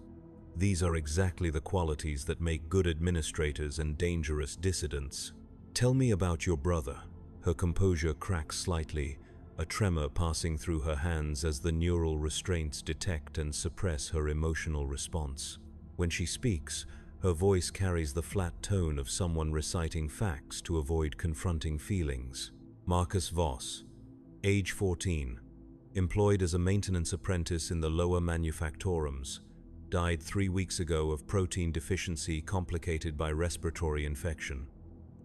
These are exactly the qualities that make good administrators and dangerous dissidents. "Tell me about your brother." Her composure cracks slightly, a tremor passing through her hands as the neural restraints detect and suppress her emotional response. When she speaks, her voice carries the flat tone of someone reciting facts to avoid confronting feelings. "Marcus Voss, age 14, employed as a maintenance apprentice in the lower manufactorums, died 3 weeks ago of protein deficiency complicated by respiratory infection."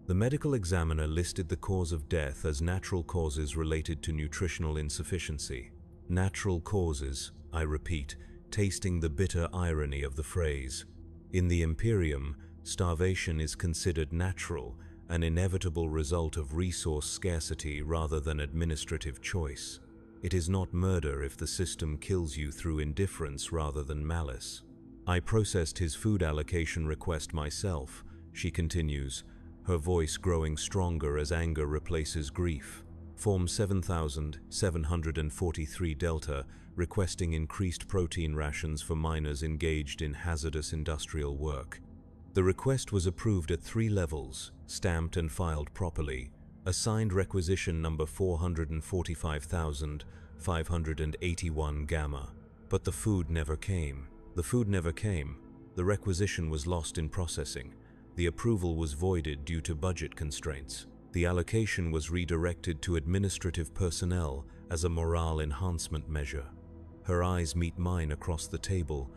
The medical examiner listed the cause of death as natural causes related to nutritional insufficiency. Natural causes, I repeat, tasting the bitter irony of the phrase. In the Imperium, starvation is considered natural, an inevitable result of resource scarcity rather than administrative choice. It is not murder if the system kills you through indifference rather than malice. "I processed his food allocation request myself," she continues, her voice growing stronger as anger replaces grief. "Form 7743 Delta, requesting increased protein rations for miners engaged in hazardous industrial work. The request was approved at 3 levels, stamped and filed properly. Assigned requisition number 445,581 Gamma. But the food never came. The food never came. The requisition was lost in processing. The approval was voided due to budget constraints. The allocation was redirected to administrative personnel as a morale enhancement measure." Her eyes meet mine across the table,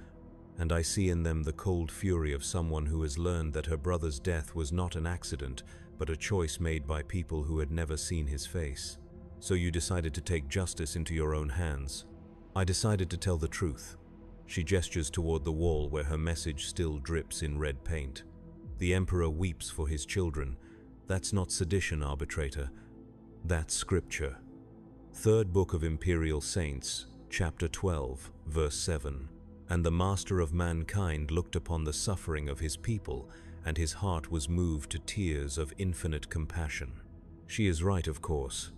and I see in them the cold fury of someone who has learned that her brother's death was not an accident, but a choice made by people who had never seen his face. "So you decided to take justice into your own hands." "I decided to tell the truth." She gestures toward the wall where her message still drips in red paint. "The Emperor weeps for his children. That's not sedition, arbitrator. That's scripture." 3rd Book of Imperial Saints, Chapter 12, Verse 7. "And the Master of mankind looked upon the suffering of his people, and his heart was moved to tears of infinite compassion." She is right, of course.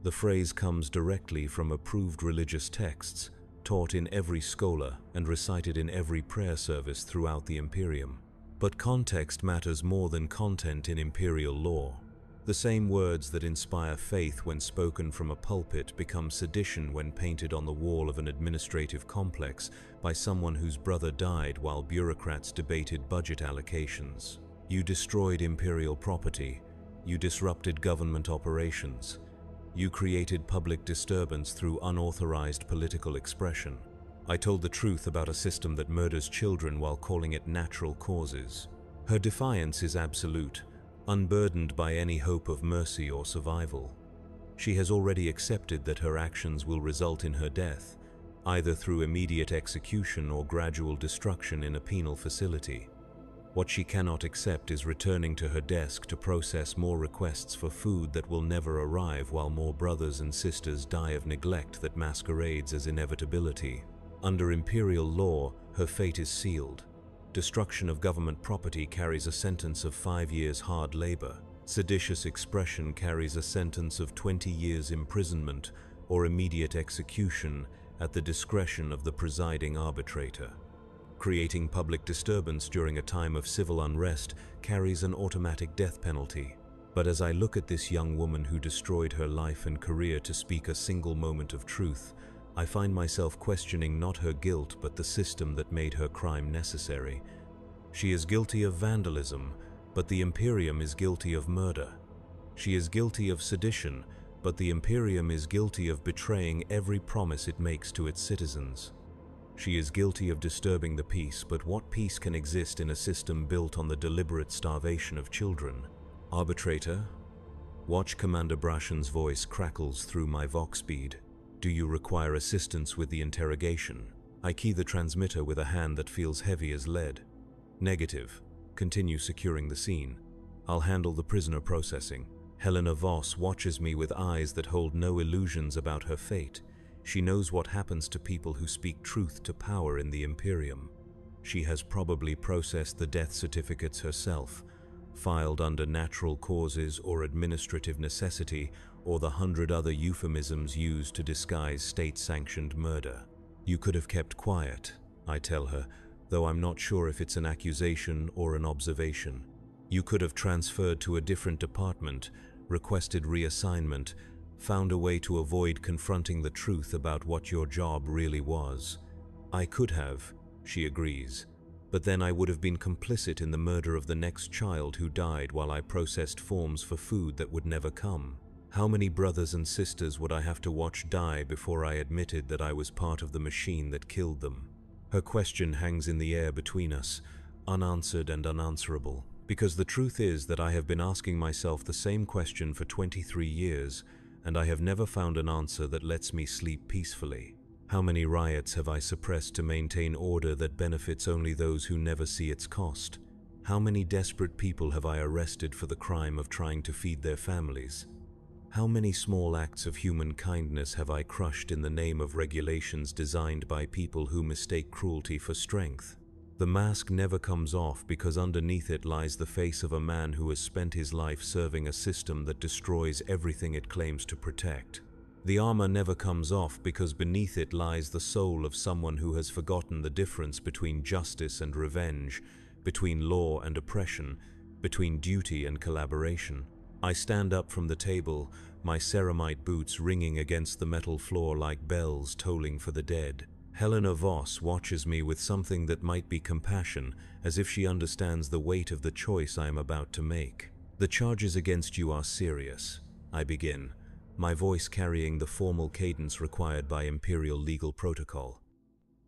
The phrase comes directly from approved religious texts, taught in every schola and recited in every prayer service throughout the Imperium. But context matters more than content in imperial law. The same words that inspire faith when spoken from a pulpit become sedition when painted on the wall of an administrative complex by someone whose brother died while bureaucrats debated budget allocations. You destroyed imperial property. You disrupted government operations. You created public disturbance through unauthorized political expression. I told the truth about a system that murders children while calling it natural causes. Her defiance is absolute, unburdened by any hope of mercy or survival. She has already accepted that her actions will result in her death, either through immediate execution or gradual destruction in a penal facility. What she cannot accept is returning to her desk to process more requests for food that will never arrive while more brothers and sisters die of neglect that masquerades as inevitability. Under imperial law, her fate is sealed. Destruction of government property carries a sentence of 5 years hard labor. Seditious expression carries a sentence of 20 years imprisonment or immediate execution at the discretion of the presiding arbitrator. Creating public disturbance during a time of civil unrest carries an automatic death penalty. But as I look at this young woman who destroyed her life and career to speak a single moment of truth, I find myself questioning not her guilt but the system that made her crime necessary. She is guilty of vandalism, but the Imperium is guilty of murder. She is guilty of sedition, but the Imperium is guilty of betraying every promise it makes to its citizens. She is guilty of disturbing the peace, but what peace can exist in a system built on the deliberate starvation of children? Arbitrator? Watch Commander Brashen's voice crackles through my vox bead. Do you require assistance with the interrogation? I key the transmitter with a hand that feels heavy as lead. Negative. Continue securing the scene. I'll handle the prisoner processing. Helena Voss watches me with eyes that hold no illusions about her fate. She knows what happens to people who speak truth to power in the Imperium. She has probably processed the death certificates herself, filed under natural causes or administrative necessity, or the 100 other euphemisms used to disguise state-sanctioned murder. You could have kept quiet, I tell her, though I'm not sure if it's an accusation or an observation. You could have transferred to a different department, requested reassignment, found a way to avoid confronting the truth about what your job really was. I could have, she agrees, but then I would have been complicit in the murder of the next child who died while I processed forms for food that would never come. How many brothers and sisters would I have to watch die before I admitted that I was part of the machine that killed them? Her question hangs in the air between us, unanswered and unanswerable, because the truth is that I have been asking myself the same question for 23 years, and I have never found an answer that lets me sleep peacefully. How many riots have I suppressed to maintain order that benefits only those who never see its cost? How many desperate people have I arrested for the crime of trying to feed their families? How many small acts of human kindness have I crushed in the name of regulations designed by people who mistake cruelty for strength? The mask never comes off because underneath it lies the face of a man who has spent his life serving a system that destroys everything it claims to protect. The armor never comes off because beneath it lies the soul of someone who has forgotten the difference between justice and revenge, between law and oppression, between duty and collaboration. I stand up from the table, my ceramite boots ringing against the metal floor like bells tolling for the dead. Helena Voss watches me with something that might be compassion, as if she understands the weight of the choice I am about to make. The charges against you are serious, I begin, my voice carrying the formal cadence required by imperial legal protocol.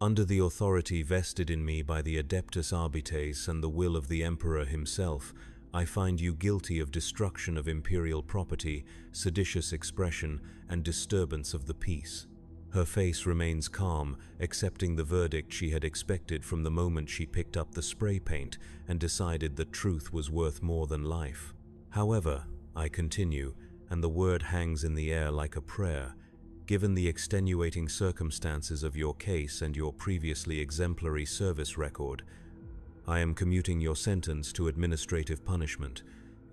Under the authority vested in me by the Adeptus Arbites and the will of the Emperor himself, I find you guilty of destruction of imperial property, seditious expression, and disturbance of the peace. Her face remains calm, accepting the verdict she had expected from the moment she picked up the spray paint and decided that truth was worth more than life. However, I continue, and the word hangs in the air like a prayer, given the extenuating circumstances of your case and your previously exemplary service record, I am commuting your sentence to administrative punishment.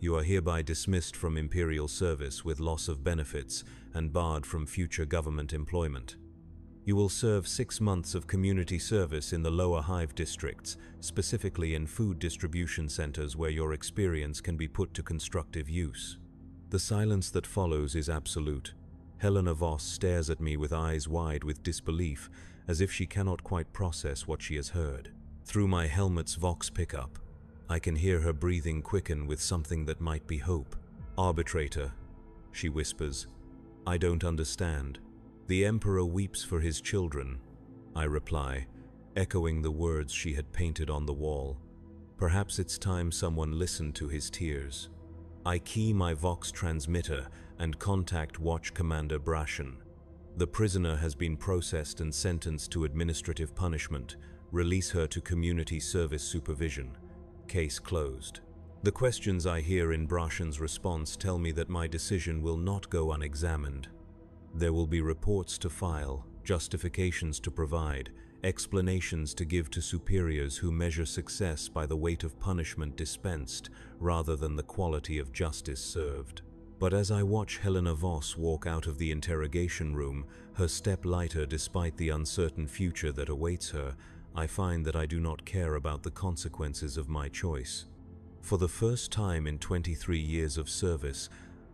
You are hereby dismissed from imperial service with loss of benefits and barred from future government employment. You will serve 6 months of community service in the lower hive districts, specifically in food distribution centers where your experience can be put to constructive use. The silence that follows is absolute. Helena Voss stares at me with eyes wide with disbelief, as if she cannot quite process what she has heard. Through my helmet's vox pickup, I can hear her breathing quicken with something that might be hope. "Arbitrator," she whispers. "I don't understand." "The Emperor weeps for his children," I reply, echoing the words she had painted on the wall. Perhaps it's time someone listened to his tears. I key my Vox transmitter and contact Watch Commander Brashen. The prisoner has been processed and sentenced to administrative punishment. Release her to community service supervision. Case closed. The questions I hear in Brashen's response tell me that my decision will not go unexamined. There will be reports to file, justifications to provide, explanations to give to superiors who measure success by the weight of punishment dispensed rather than the quality of justice served. But as I watch Helena Voss walk out of the interrogation room, her step lighter despite the uncertain future that awaits her, I find that I do not care about the consequences of my choice. For the first time in 23 years of service,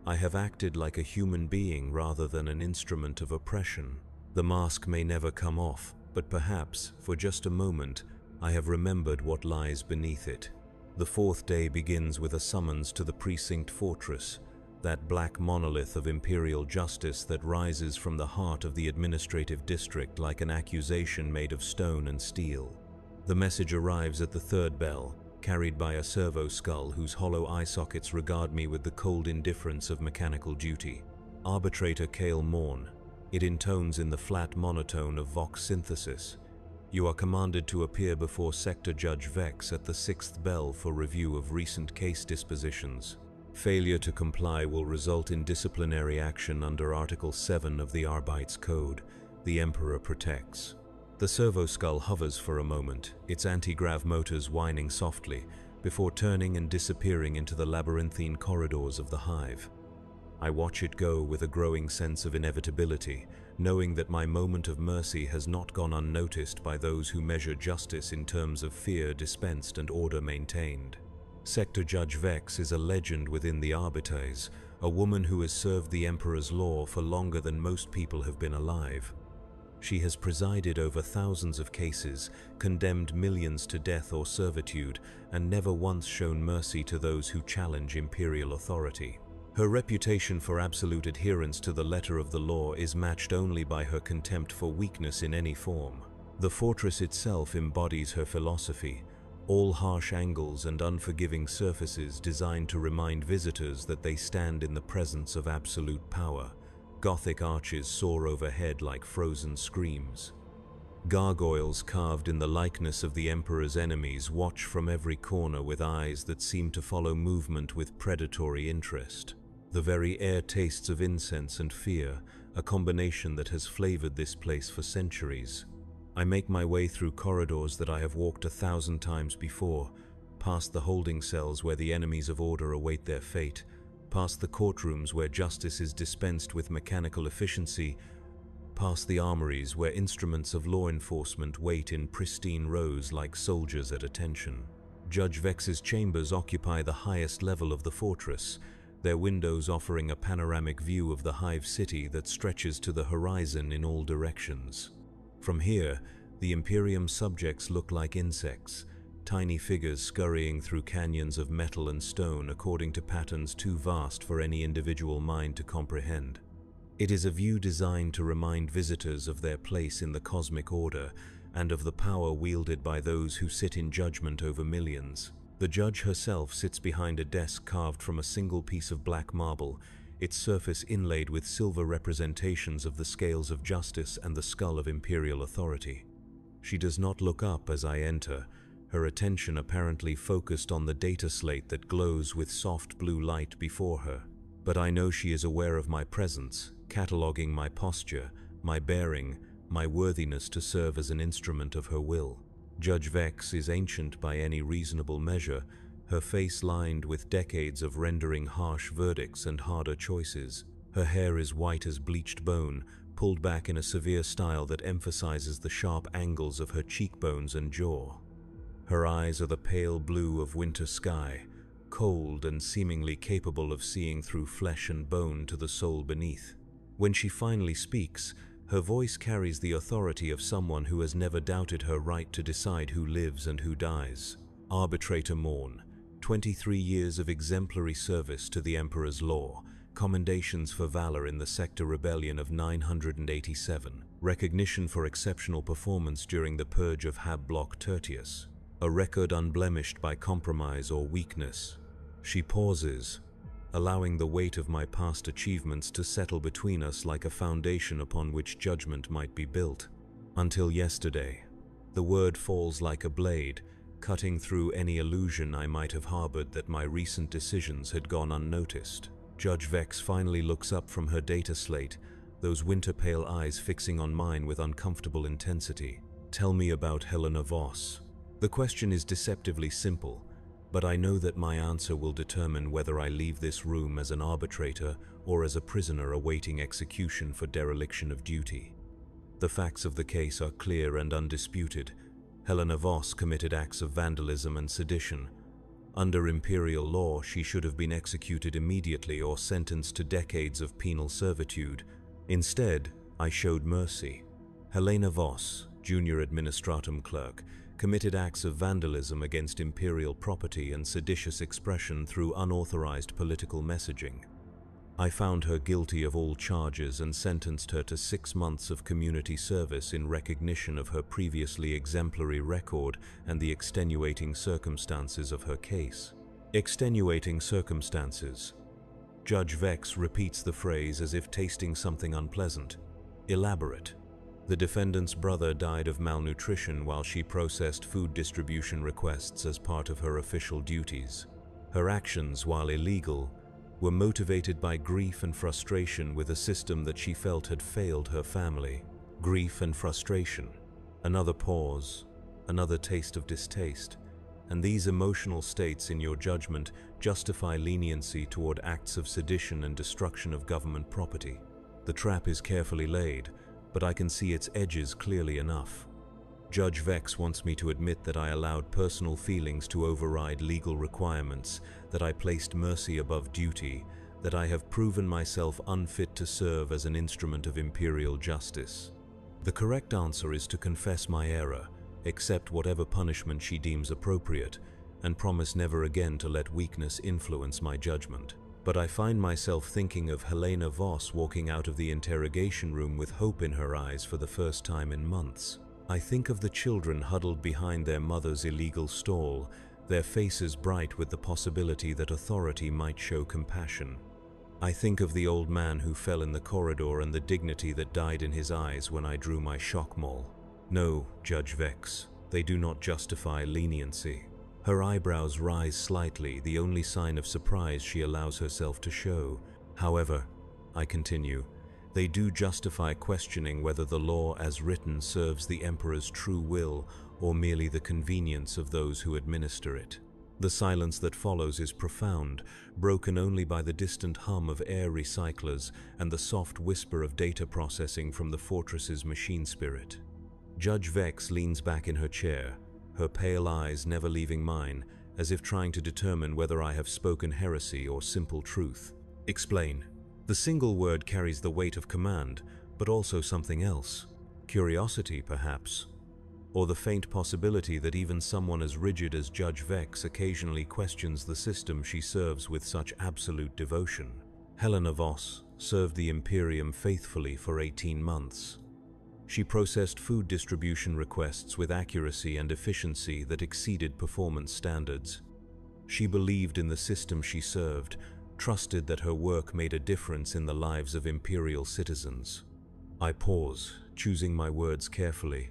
I have acted like a human being rather than an instrument of oppression. The mask may never come off, but perhaps, for just a moment, I have remembered what lies beneath it. The fourth day begins with a summons to the precinct fortress, that black monolith of imperial justice that rises from the heart of the administrative district like an accusation made of stone and steel. The message arrives at the third bell, carried by a servo skull whose hollow eye sockets regard me with the cold indifference of mechanical duty. Arbitrator Kale Morn. It intones in the flat monotone of Vox synthesis. You are commanded to appear before Sector Judge Vex at the sixth bell for review of recent case dispositions. Failure to comply will result in disciplinary action under Article 7 of the Arbites Code. The Emperor protects. The servo skull hovers for a moment, its anti-grav motors whining softly, before turning and disappearing into the labyrinthine corridors of the hive. I watch it go with a growing sense of inevitability, knowing that my moment of mercy has not gone unnoticed by those who measure justice in terms of fear dispensed and order maintained. Sector Judge Vex is a legend within the Arbites, a woman who has served the Emperor's law for longer than most people have been alive. She has presided over thousands of cases, condemned millions to death or servitude, and never once shown mercy to those who challenge imperial authority. Her reputation for absolute adherence to the letter of the law is matched only by her contempt for weakness in any form. The fortress itself embodies her philosophy, all harsh angles and unforgiving surfaces designed to remind visitors that they stand in the presence of absolute power. Gothic arches soar overhead like frozen screams. Gargoyles carved in the likeness of the Emperor's enemies watch from every corner with eyes that seem to follow movement with predatory interest. The very air tastes of incense and fear, a combination that has flavored this place for centuries. I make my way through corridors that I have walked 1,000 times before, past the holding cells where the enemies of order await their fate, past the courtrooms where justice is dispensed with mechanical efficiency, past the armories where instruments of law enforcement wait in pristine rows like soldiers at attention. Judge Vex's chambers occupy the highest level of the fortress, their windows offering a panoramic view of the hive city that stretches to the horizon in all directions. From here, the Imperium subjects look like insects, tiny figures scurrying through canyons of metal and stone according to patterns too vast for any individual mind to comprehend. It is a view designed to remind visitors of their place in the cosmic order and of the power wielded by those who sit in judgment over millions. The judge herself sits behind a desk carved from a single piece of black marble, its surface inlaid with silver representations of the scales of justice and the skull of imperial authority. She does not look up as I enter, her attention apparently focused on the data slate that glows with soft blue light before her. But I know she is aware of my presence, cataloging my posture, my bearing, my worthiness to serve as an instrument of her will. Judge Vex is ancient by any reasonable measure, her face lined with decades of rendering harsh verdicts and harder choices. Her hair is white as bleached bone, pulled back in a severe style that emphasizes the sharp angles of her cheekbones and jaw. Her eyes are the pale blue of winter sky, cold and seemingly capable of seeing through flesh and bone to the soul beneath. When she finally speaks, her voice carries the authority of someone who has never doubted her right to decide who lives and who dies. Arbitrator Morn, 23 years of exemplary service to the Emperor's law, commendations for valor in the Sector Rebellion of 987, recognition for exceptional performance during the purge of Hab Block Tertius, a record unblemished by compromise or weakness. She pauses, allowing the weight of my past achievements to settle between us like a foundation upon which judgment might be built. Until yesterday, the word falls like a blade, cutting through any illusion I might have harbored that my recent decisions had gone unnoticed. Judge Vex finally looks up from her data slate, those winter-pale eyes fixing on mine with uncomfortable intensity. Tell me about Helena Voss. The question is deceptively simple, but I know that my answer will determine whether I leave this room as an arbitrator or as a prisoner awaiting execution for dereliction of duty. The facts of the case are clear and undisputed. Helena Voss committed acts of vandalism and sedition. Under imperial law, she should have been executed immediately or sentenced to decades of penal servitude. Instead, I showed mercy. Helena Voss, junior administratum clerk, committed acts of vandalism against imperial property and seditious expression through unauthorized political messaging. I found her guilty of all charges and sentenced her to 6 months of community service in recognition of her previously exemplary record and the extenuating circumstances of her case. Extenuating circumstances. Judge Vex repeats the phrase as if tasting something unpleasant. Elaborate. The defendant's brother died of malnutrition while she processed food distribution requests as part of her official duties. Her actions, while illegal, were motivated by grief and frustration with a system that she felt had failed her family. Grief and frustration. Another pause, another taste of distaste. And these emotional states, in your judgment, justify leniency toward acts of sedition and destruction of government property. The trap is carefully laid, but I can see its edges clearly enough. Judge Vex wants me to admit that I allowed personal feelings to override legal requirements, that I placed mercy above duty, that I have proven myself unfit to serve as an instrument of imperial justice. The correct answer is to confess my error, accept whatever punishment she deems appropriate, and promise never again to let weakness influence my judgment. But I find myself thinking of Helena Voss walking out of the interrogation room with hope in her eyes for the first time in months. I think of the children huddled behind their mother's illegal stall, their faces bright with the possibility that authority might show compassion. I think of the old man who fell in the corridor and the dignity that died in his eyes when I drew my shock maul. No, Judge Vex, they do not justify leniency. Her eyebrows rise slightly, the only sign of surprise she allows herself to show. However, I continue, they do justify questioning whether the law as written serves the Emperor's true will or merely the convenience of those who administer it. The silence that follows is profound, broken only by the distant hum of air recyclers and the soft whisper of data processing from the fortress's machine spirit. Judge Vex leans back in her chair, her pale eyes never leaving mine, as if trying to determine whether I have spoken heresy or simple truth. Explain. The single word carries the weight of command, but also something else. Curiosity, perhaps. Or the faint possibility that even someone as rigid as Judge Vex occasionally questions the system she serves with such absolute devotion. Helena Voss served the Imperium faithfully for 18 months. She processed food distribution requests with accuracy and efficiency that exceeded performance standards. She believed in the system she served, trusted that her work made a difference in the lives of imperial citizens. I pause, choosing my words carefully.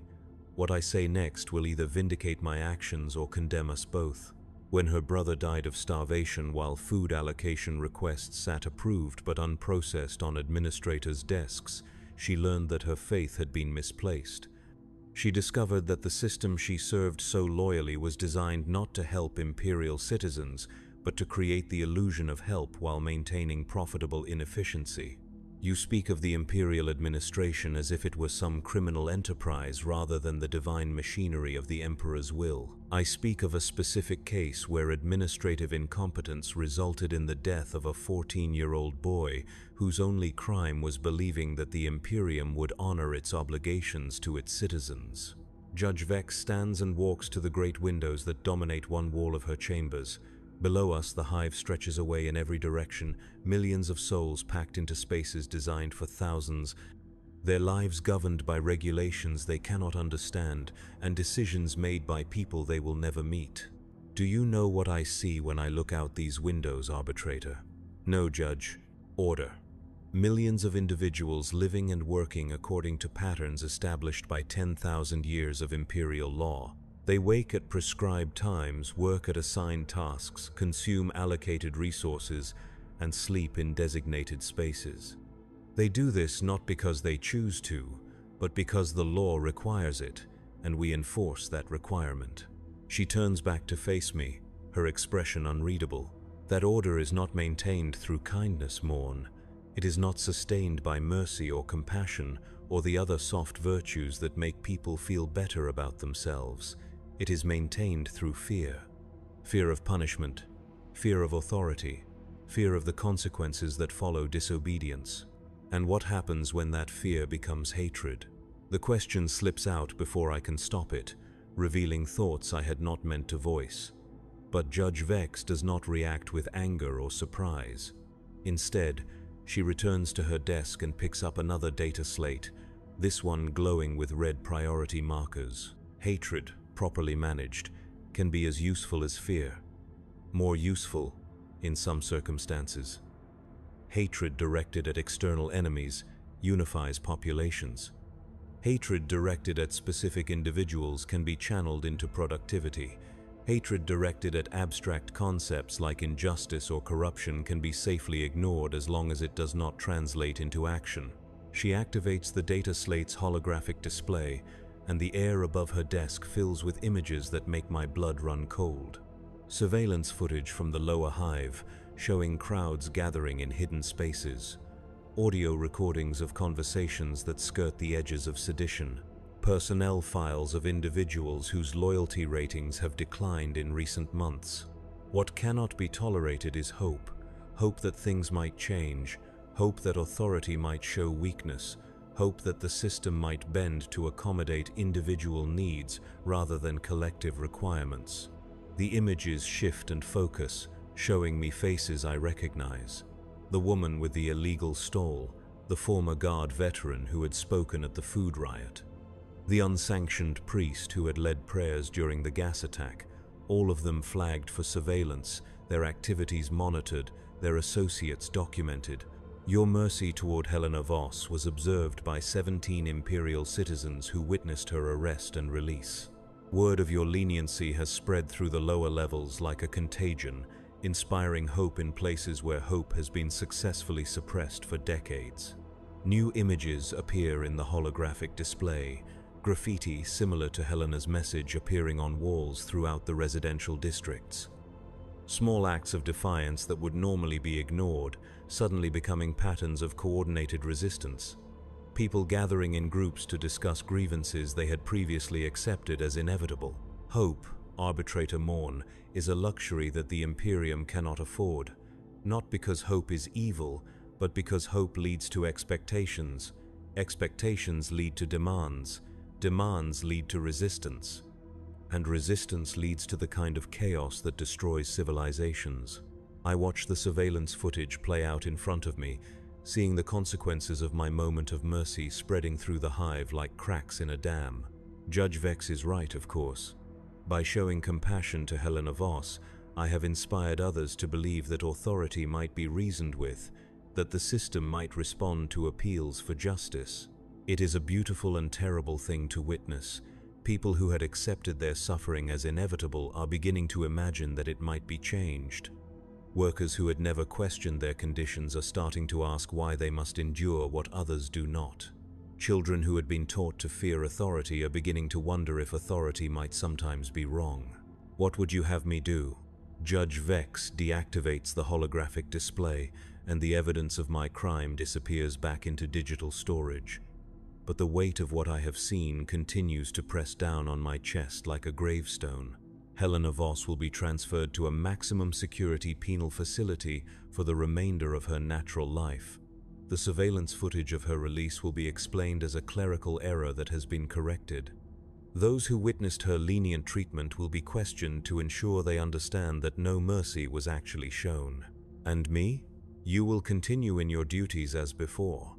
What I say next will either vindicate my actions or condemn us both. When her brother died of starvation while food allocation requests sat approved but unprocessed on administrators' desks, she learned that her faith had been misplaced. She discovered that the system she served so loyally was designed not to help imperial citizens, but to create the illusion of help while maintaining profitable inefficiency. You speak of the imperial administration as if it were some criminal enterprise rather than the divine machinery of the emperor's will. I speak of a specific case where administrative incompetence resulted in the death of a 14-year-old boy whose only crime was believing that the Imperium would honor its obligations to its citizens. Judge Vex stands and walks to the great windows that dominate one wall of her chambers. Below us, the hive stretches away in every direction, millions of souls packed into spaces designed for thousands, their lives governed by regulations they cannot understand and decisions made by people they will never meet. Do you know what I see when I look out these windows, arbitrator? No, Judge. Order. Millions of individuals living and working according to patterns established by 10,000 years of imperial law. They wake at prescribed times, work at assigned tasks, consume allocated resources, and sleep in designated spaces. They do this not because they choose to, but because the law requires it, and we enforce that requirement. She turns back to face me, her expression unreadable. That order is not maintained through kindness, Morn. It is not sustained by mercy or compassion or the other soft virtues that make people feel better about themselves. It is maintained through fear. Fear of punishment, fear of authority, fear of the consequences that follow disobedience. And what happens when that fear becomes hatred? The question slips out before I can stop it, revealing thoughts I had not meant to voice. But Judge Vex does not react with anger or surprise. Instead, she returns to her desk and picks up another data slate, this one glowing with red priority markers. Hatred, properly managed, can be as useful as fear. More useful, in some circumstances. Hatred directed at external enemies unifies populations. Hatred directed at specific individuals can be channeled into productivity. Hatred directed at abstract concepts like injustice or corruption can be safely ignored as long as it does not translate into action. She activates the data slate's holographic display, and the air above her desk fills with images that make my blood run cold. Surveillance footage from the lower hive, showing crowds gathering in hidden spaces. Audio recordings of conversations that skirt the edges of sedition. Personnel files of individuals whose loyalty ratings have declined in recent months. What cannot be tolerated is hope. Hope that things might change. Hope that authority might show weakness. Hope that the system might bend to accommodate individual needs rather than collective requirements. The images shift and focus, showing me faces I recognize. The woman with the illegal stole, the former guard veteran who had spoken at the food riot. The unsanctioned priest who had led prayers during the gas attack, all of them flagged for surveillance, their activities monitored, their associates documented. Your mercy toward Helena Voss was observed by 17 Imperial citizens who witnessed her arrest and release. Word of your leniency has spread through the lower levels like a contagion, inspiring hope in places where hope has been successfully suppressed for decades. New images appear in the holographic display, graffiti similar to Helena's message appearing on walls throughout the residential districts. Small acts of defiance that would normally be ignored, suddenly becoming patterns of coordinated resistance. People gathering in groups to discuss grievances they had previously accepted as inevitable. Hope, Arbitrator Morn, is a luxury that the Imperium cannot afford, not because hope is evil, but because hope leads to expectations. Expectations lead to demands. Demands lead to resistance. And resistance leads to the kind of chaos that destroys civilizations. I watch the surveillance footage play out in front of me, seeing the consequences of my moment of mercy spreading through the hive like cracks in a dam. Judge Vex is right, of course. By showing compassion to Helena Voss, I have inspired others to believe that authority might be reasoned with, that the system might respond to appeals for justice. It is a beautiful and terrible thing to witness. People who had accepted their suffering as inevitable are beginning to imagine that it might be changed. Workers who had never questioned their conditions are starting to ask why they must endure what others do not. Children who had been taught to fear authority are beginning to wonder if authority might sometimes be wrong. What would you have me do? Judge Vex deactivates the holographic display, and the evidence of my crime disappears back into digital storage. But the weight of what I have seen continues to press down on my chest like a gravestone. Helena Voss will be transferred to a maximum security penal facility for the remainder of her natural life. The surveillance footage of her release will be explained as a clerical error that has been corrected. Those who witnessed her lenient treatment will be questioned to ensure they understand that no mercy was actually shown. And me? You will continue in your duties as before,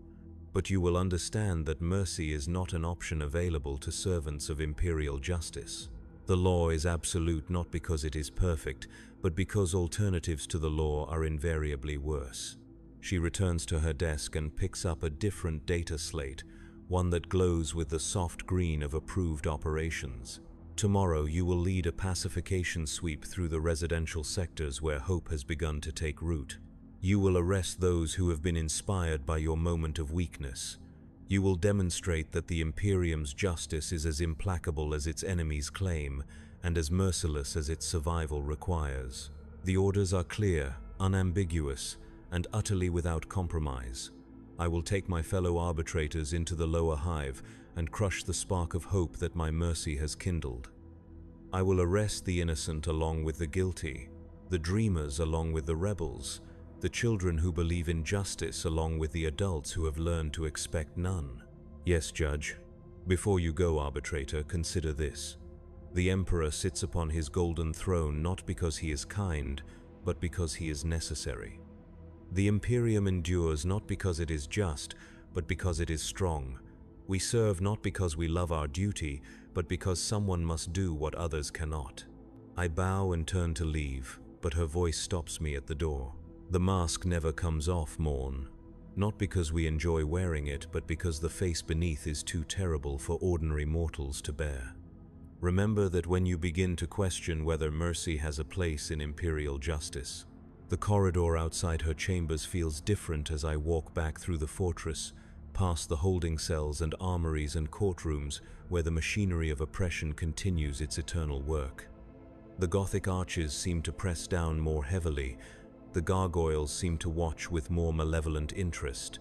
but you will understand that mercy is not an option available to servants of imperial justice. The law is absolute not because it is perfect, but because alternatives to the law are invariably worse. She returns to her desk and picks up a different data slate, one that glows with the soft green of approved operations. Tomorrow you will lead a pacification sweep through the residential sectors where hope has begun to take root. You will arrest those who have been inspired by your moment of weakness. You will demonstrate that the Imperium's justice is as implacable as its enemies claim, and as merciless as its survival requires. The orders are clear, unambiguous, and utterly without compromise. I will take my fellow arbitrators into the lower hive and crush the spark of hope that my mercy has kindled. I will arrest the innocent along with the guilty, the dreamers along with the rebels, the children who believe in justice along with the adults who have learned to expect none. Yes, Judge. Before you go, arbitrator, consider this. The Emperor sits upon his golden throne not because he is kind, but because he is necessary. The Imperium endures not because it is just, but because it is strong. We serve not because we love our duty, but because someone must do what others cannot. I bow and turn to leave, but her voice stops me at the door. The mask never comes off, Morn. Not because we enjoy wearing it, but because the face beneath is too terrible for ordinary mortals to bear. Remember that when you begin to question whether mercy has a place in imperial justice. The corridor outside her chambers feels different as I walk back through the fortress, past the holding cells and armories and courtrooms where the machinery of oppression continues its eternal work. The Gothic arches seem to press down more heavily. The gargoyles seem to watch with more malevolent interest.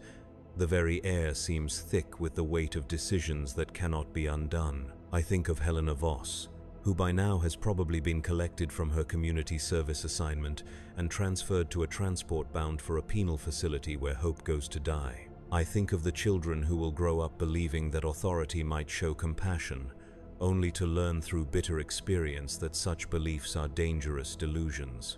The very air seems thick with the weight of decisions that cannot be undone. I think of Helena Voss, who by now has probably been collected from her community service assignment and transferred to a transport bound for a penal facility where hope goes to die. I think of the children who will grow up believing that authority might show compassion, only to learn through bitter experience that such beliefs are dangerous delusions.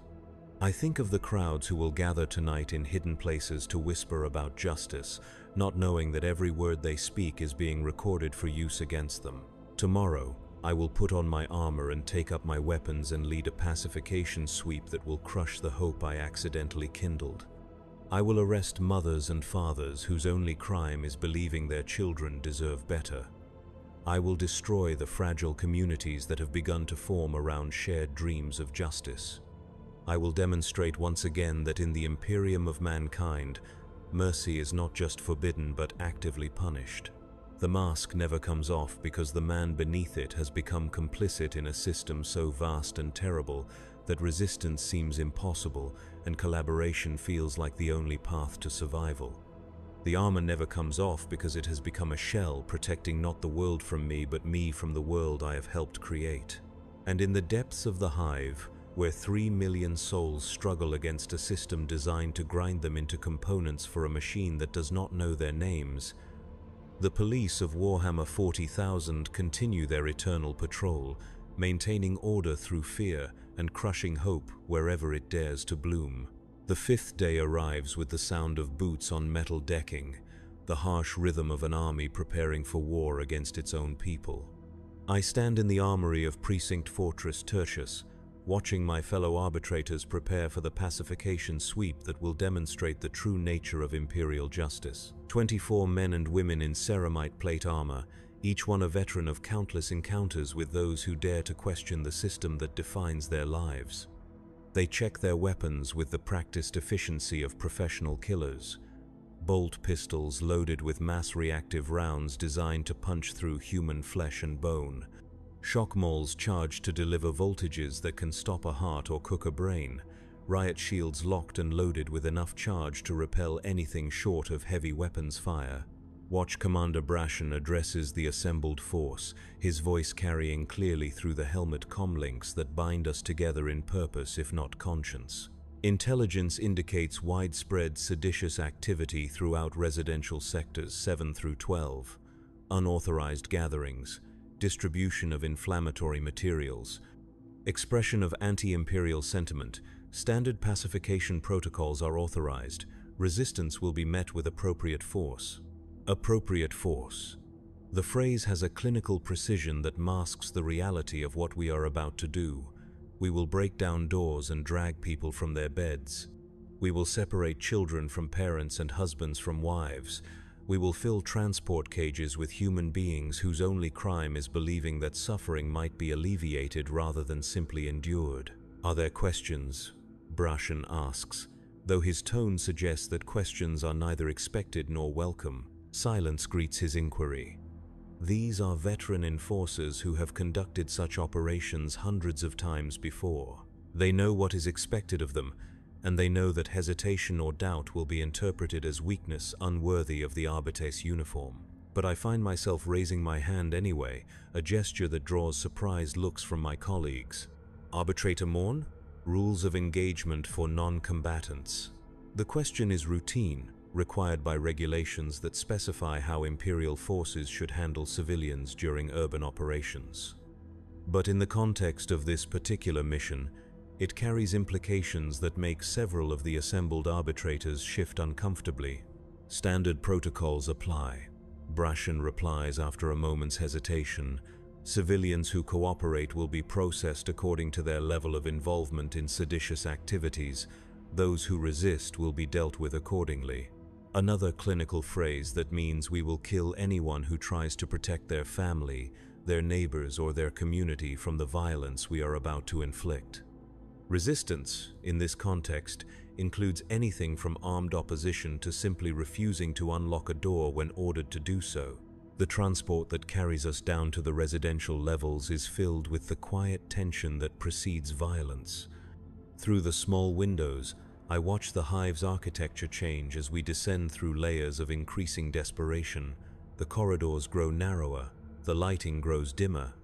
I think of the crowds who will gather tonight in hidden places to whisper about justice, not knowing that every word they speak is being recorded for use against them. Tomorrow, I will put on my armor and take up my weapons and lead a pacification sweep that will crush the hope I accidentally kindled. I will arrest mothers and fathers whose only crime is believing their children deserve better. I will destroy the fragile communities that have begun to form around shared dreams of justice. I will demonstrate once again that in the Imperium of mankind, mercy is not just forbidden but actively punished. The mask never comes off because the man beneath it has become complicit in a system so vast and terrible that resistance seems impossible and collaboration feels like the only path to survival. The armor never comes off because it has become a shell protecting not the world from me but me from the world I have helped create. And in the depths of the hive, where 3 million souls struggle against a system designed to grind them into components for a machine that does not know their names, the police of Warhammer 40,000 continue their eternal patrol, maintaining order through fear and crushing hope wherever it dares to bloom. The 5th day arrives with the sound of boots on metal decking, the harsh rhythm of an army preparing for war against its own people. I stand in the armory of Precinct Fortress Tertius, watching my fellow arbitrators prepare for the pacification sweep that will demonstrate the true nature of imperial justice. 24 men and women in ceramite plate armor, each one a veteran of countless encounters with those who dare to question the system that defines their lives. They check their weapons with the practiced efficiency of professional killers. Bolt pistols loaded with mass-reactive rounds designed to punch through human flesh and bone. Shock mauls charged to deliver voltages that can stop a heart or cook a brain. riot shields locked and loaded with enough charge to repel anything short of heavy weapons fire. Watch Commander Brashen addresses the assembled force, his voice carrying clearly through the helmet comlinks that bind us together in purpose if not conscience. Intelligence indicates widespread seditious activity throughout residential sectors 7 through 12, unauthorized gatherings, distribution of inflammatory materials, expression of anti-imperial sentiment. Standard pacification protocols are authorized. Resistance will be met with appropriate force. Appropriate force. The phrase has a clinical precision that masks the reality of what we are about to do. We will break down doors and drag people from their beds. We will separate children from parents and husbands from wives. We will fill transport cages with human beings whose only crime is believing that suffering might be alleviated rather than simply endured. Are there questions? Brashen asks, though his tone suggests that questions are neither expected nor welcome. Silence greets his inquiry. These are veteran enforcers who have conducted such operations hundreds of times before. They know what is expected of them, and they know that hesitation or doubt will be interpreted as weakness unworthy of the Arbites uniform. But I find myself raising my hand anyway, a gesture that draws surprised looks from my colleagues. Arbitrator Morn? Rules of engagement for non-combatants. The question is routine, required by regulations that specify how Imperial forces should handle civilians during urban operations. But in the context of this particular mission, it carries implications that make several of the assembled arbitrators shift uncomfortably. Standard protocols apply. Brashen replies after a moment's hesitation. Civilians who cooperate will be processed according to their level of involvement in seditious activities. Those who resist will be dealt with accordingly. Another clinical phrase that means we will kill anyone who tries to protect their family, their neighbors, or their community from the violence we are about to inflict. Resistance, in this context, includes anything from armed opposition to simply refusing to unlock a door when ordered to do so. The transport that carries us down to the residential levels is filled with the quiet tension that precedes violence. Through the small windows, I watch the hive's architecture change as we descend through layers of increasing desperation. The corridors grow narrower, the lighting grows dimmer.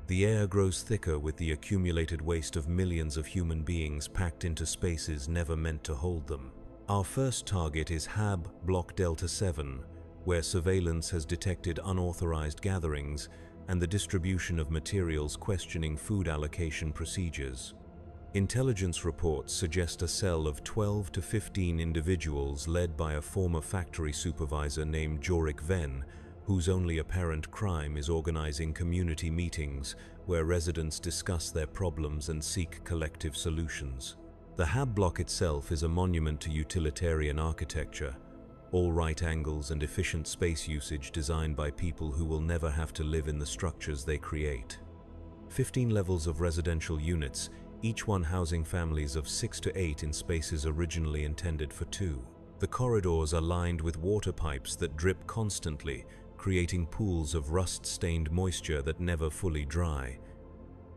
The air grows thicker with the accumulated waste of millions of human beings packed into spaces never meant to hold them. Our first target is Hab Block Delta 7, where surveillance has detected unauthorized gatherings and the distribution of materials questioning food allocation procedures. Intelligence reports suggest a cell of 12 to 15 individuals led by a former factory supervisor named Jorik Ven, whose only apparent crime is organizing community meetings where residents discuss their problems and seek collective solutions. The Hab block itself is a monument to utilitarian architecture, all right angles and efficient space usage designed by people who will never have to live in the structures they create. 15 levels of residential units, each one housing families of 6 to 8 in spaces originally intended for 2. The corridors are lined with water pipes that drip constantly, creating pools of rust-stained moisture that never fully dry.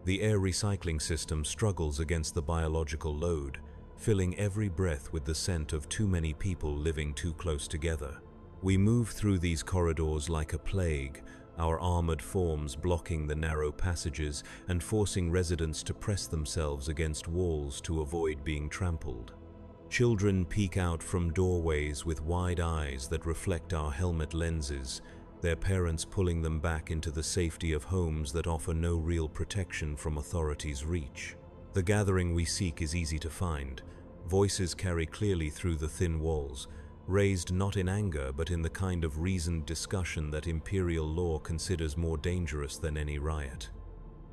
The air recycling system struggles against the biological load, filling every breath with the scent of too many people living too close together. We move through these corridors like a plague, our armored forms blocking the narrow passages and forcing residents to press themselves against walls to avoid being trampled. Children peek out from doorways with wide eyes that reflect our helmet lenses, their parents pulling them back into the safety of homes that offer no real protection from authorities' reach. The gathering we seek is easy to find. Voices carry clearly through the thin walls, raised not in anger but in the kind of reasoned discussion that imperial law considers more dangerous than any riot.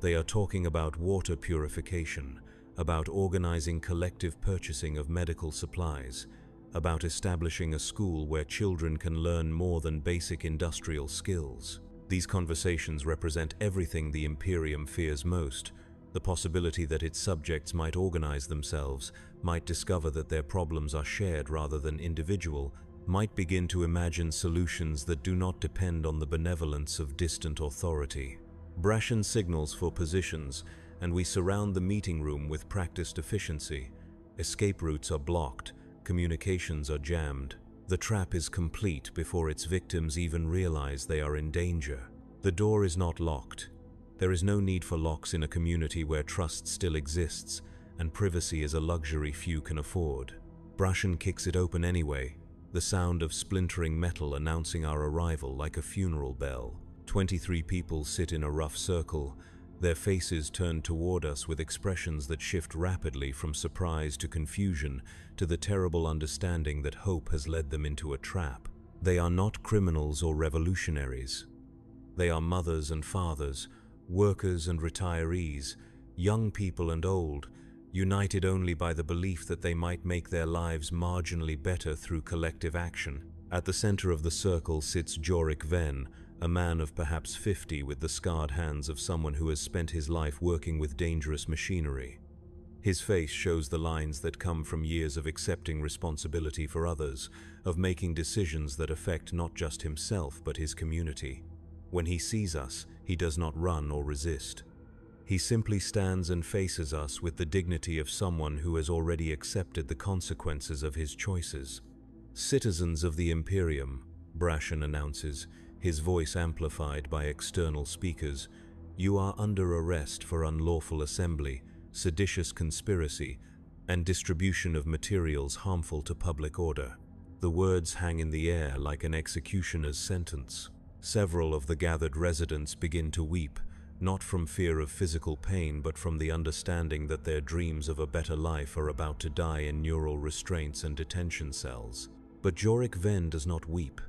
They are talking about water purification, about organizing collective purchasing of medical supplies, about establishing a school where children can learn more than basic industrial skills. These conversations represent everything the Imperium fears most: the possibility that its subjects might organize themselves, might discover that their problems are shared rather than individual, might begin to imagine solutions that do not depend on the benevolence of distant authority. Brashen signals for positions, and we surround the meeting room with practiced efficiency. Escape routes are blocked, communications are jammed. The trap is complete before its victims even realize they are in danger. The door is not locked. There is no need for locks in a community where trust still exists, and privacy is a luxury few can afford. Brashen kicks it open anyway, the sound of splintering metal announcing our arrival like a funeral bell. 23 people sit in a rough circle, their faces turned toward us with expressions that shift rapidly from surprise to confusion to the terrible understanding that hope has led them into a trap. They are not criminals or revolutionaries. They are mothers and fathers, workers and retirees, young people and old, united only by the belief that they might make their lives marginally better through collective action. At the center of the circle sits Jorik Ven, a man of perhaps 50 with the scarred hands of someone who has spent his life working with dangerous machinery. His face shows the lines that come from years of accepting responsibility for others, of making decisions that affect not just himself but his community. When he sees us, he does not run or resist. He simply stands and faces us with the dignity of someone who has already accepted the consequences of his choices. "Citizens of the Imperium," Brashen announces, his voice amplified by external speakers, "you are under arrest for unlawful assembly, seditious conspiracy, and distribution of materials harmful to public order." The words hang in the air like an executioner's sentence. Several of the gathered residents begin to weep, not from fear of physical pain but from the understanding that their dreams of a better life are about to die in neural restraints and detention cells. But Jorik Ven does not weep.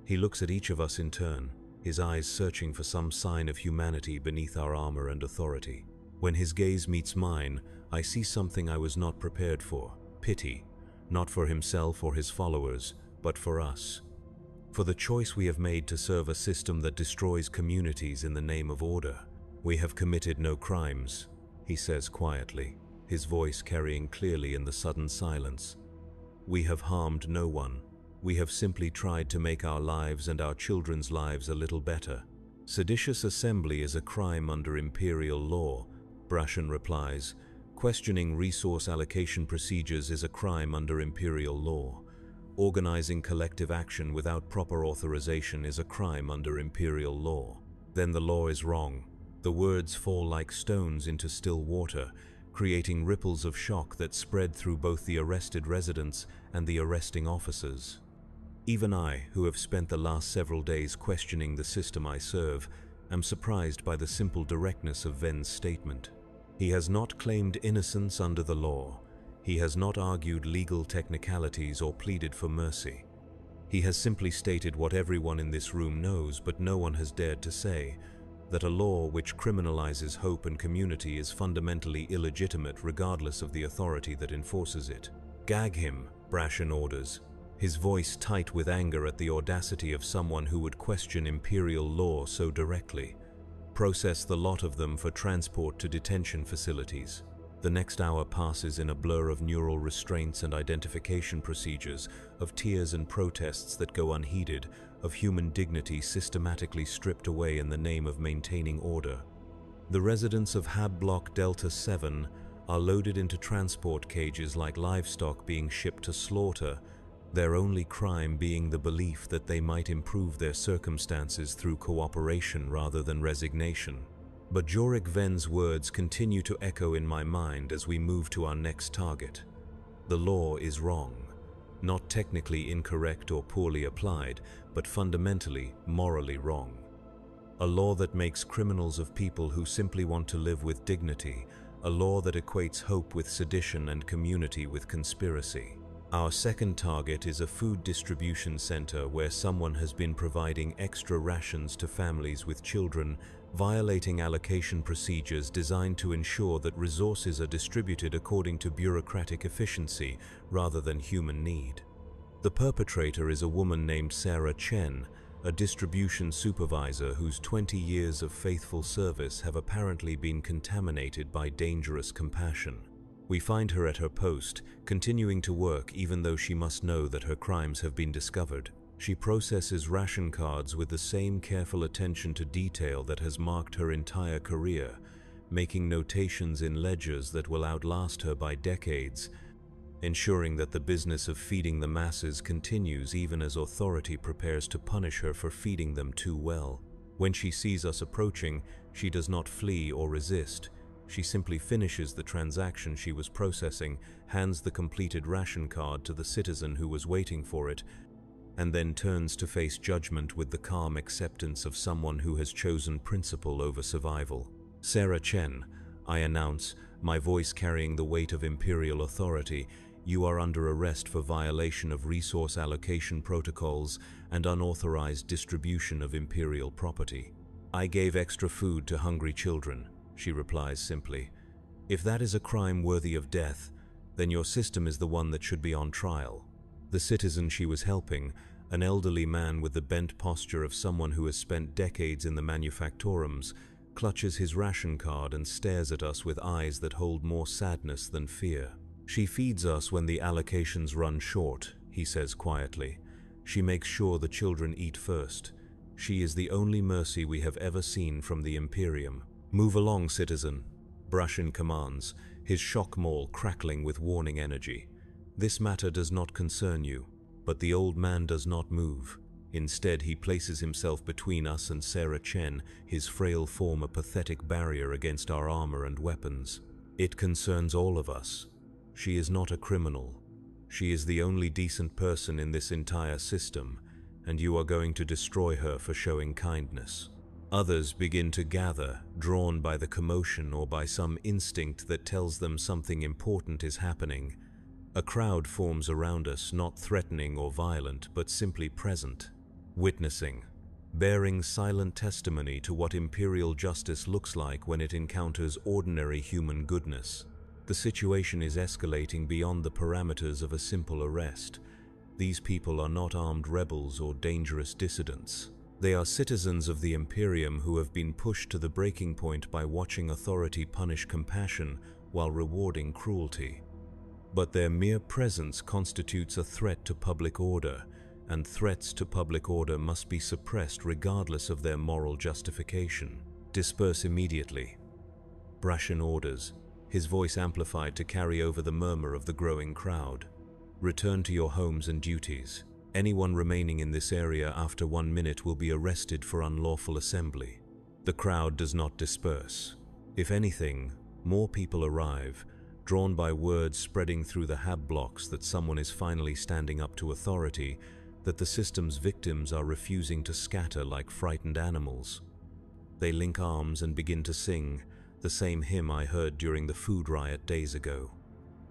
He looks at each of us in turn, his eyes searching for some sign of humanity beneath our armor and authority. When his gaze meets mine, I see something I was not prepared for: pity, not for himself or his followers, but for us. For the choice we have made to serve a system that destroys communities in the name of order. "We have committed no crimes," he says quietly, his voice carrying clearly in the sudden silence. "We have harmed no one. We have simply tried to make our lives and our children's lives a little better." "Seditious assembly is a crime under imperial law," Brashen replies. "Questioning resource allocation procedures is a crime under imperial law. Organizing collective action without proper authorization is a crime under imperial law." Then the law is wrong. The words fall like stones into still water, creating ripples of shock that spread through both the arrested residents and the arresting officers. Even I, who have spent the last several days questioning the system I serve, am surprised by the simple directness of Ven's statement. He has not claimed innocence under the law. He has not argued legal technicalities or pleaded for mercy. He has simply stated what everyone in this room knows but no one has dared to say, that a law which criminalizes hope and community is fundamentally illegitimate regardless of the authority that enforces it. "Gag him," Brashen orders, his voice tight with anger at the audacity of someone who would question imperial law so directly. "Process the lot of them for transport to detention facilities." The next hour passes in a blur of neural restraints and identification procedures, of tears and protests that go unheeded, of human dignity systematically stripped away in the name of maintaining order. The residents of Hab Block Delta 7 are loaded into transport cages like livestock being shipped to slaughter, their only crime being the belief that they might improve their circumstances through cooperation rather than resignation. But Jorik Ven's words continue to echo in my mind as we move to our next target. The law is wrong. Not technically incorrect or poorly applied, but fundamentally, morally wrong. A law that makes criminals of people who simply want to live with dignity, a law that equates hope with sedition and community with conspiracy. Our second target is a food distribution center where someone has been providing extra rations to families with children, violating allocation procedures designed to ensure that resources are distributed according to bureaucratic efficiency rather than human need. The perpetrator is a woman named Sarah Chen, a distribution supervisor whose 20 years of faithful service have apparently been contaminated by dangerous compassion. We find her at her post, continuing to work even though she must know that her crimes have been discovered. She processes ration cards with the same careful attention to detail that has marked her entire career, making notations in ledgers that will outlast her by decades, ensuring that the business of feeding the masses continues even as authority prepares to punish her for feeding them too well. When she sees us approaching, she does not flee or resist. She simply finishes the transaction she was processing, hands the completed ration card to the citizen who was waiting for it, and then turns to face judgment with the calm acceptance of someone who has chosen principle over survival. "Sarah Chen," I announce, my voice carrying the weight of imperial authority, "you are under arrest for violation of resource allocation protocols and unauthorized distribution of imperial property." "I gave extra food to hungry children," she replies simply. "If that is a crime worthy of death, then your system is the one that should be on trial." The citizen she was helping, an elderly man with the bent posture of someone who has spent decades in the manufactorums, clutches his ration card and stares at us with eyes that hold more sadness than fear. "She feeds us when the allocations run short," he says quietly. "She makes sure the children eat first. She is the only mercy we have ever seen from the Imperium." "Move along, citizen," Brashin commands, his shock maul crackling with warning energy. "This matter does not concern you." But the old man does not move. Instead, he places himself between us and Sarah Chen, his frail form a pathetic barrier against our armor and weapons. "It concerns all of us. She is not a criminal. She is the only decent person in this entire system, and you are going to destroy her for showing kindness." Others begin to gather, drawn by the commotion or by some instinct that tells them something important is happening. A crowd forms around us, not threatening or violent, but simply present, witnessing, bearing silent testimony to what imperial justice looks like when it encounters ordinary human goodness. The situation is escalating beyond the parameters of a simple arrest. These people are not armed rebels or dangerous dissidents. They are citizens of the Imperium who have been pushed to the breaking point by watching authority punish compassion while rewarding cruelty. But their mere presence constitutes a threat to public order, and threats to public order must be suppressed regardless of their moral justification. "Disperse immediately," Brashin orders, his voice amplified to carry over the murmur of the growing crowd. "Return to your homes and duties. Anyone remaining in this area after 1 minute will be arrested for unlawful assembly." The crowd does not disperse. If anything, more people arrive, drawn by words spreading through the hab blocks that someone is finally standing up to authority, that the system's victims are refusing to scatter like frightened animals. They link arms and begin to sing, the same hymn I heard during the food riot days ago.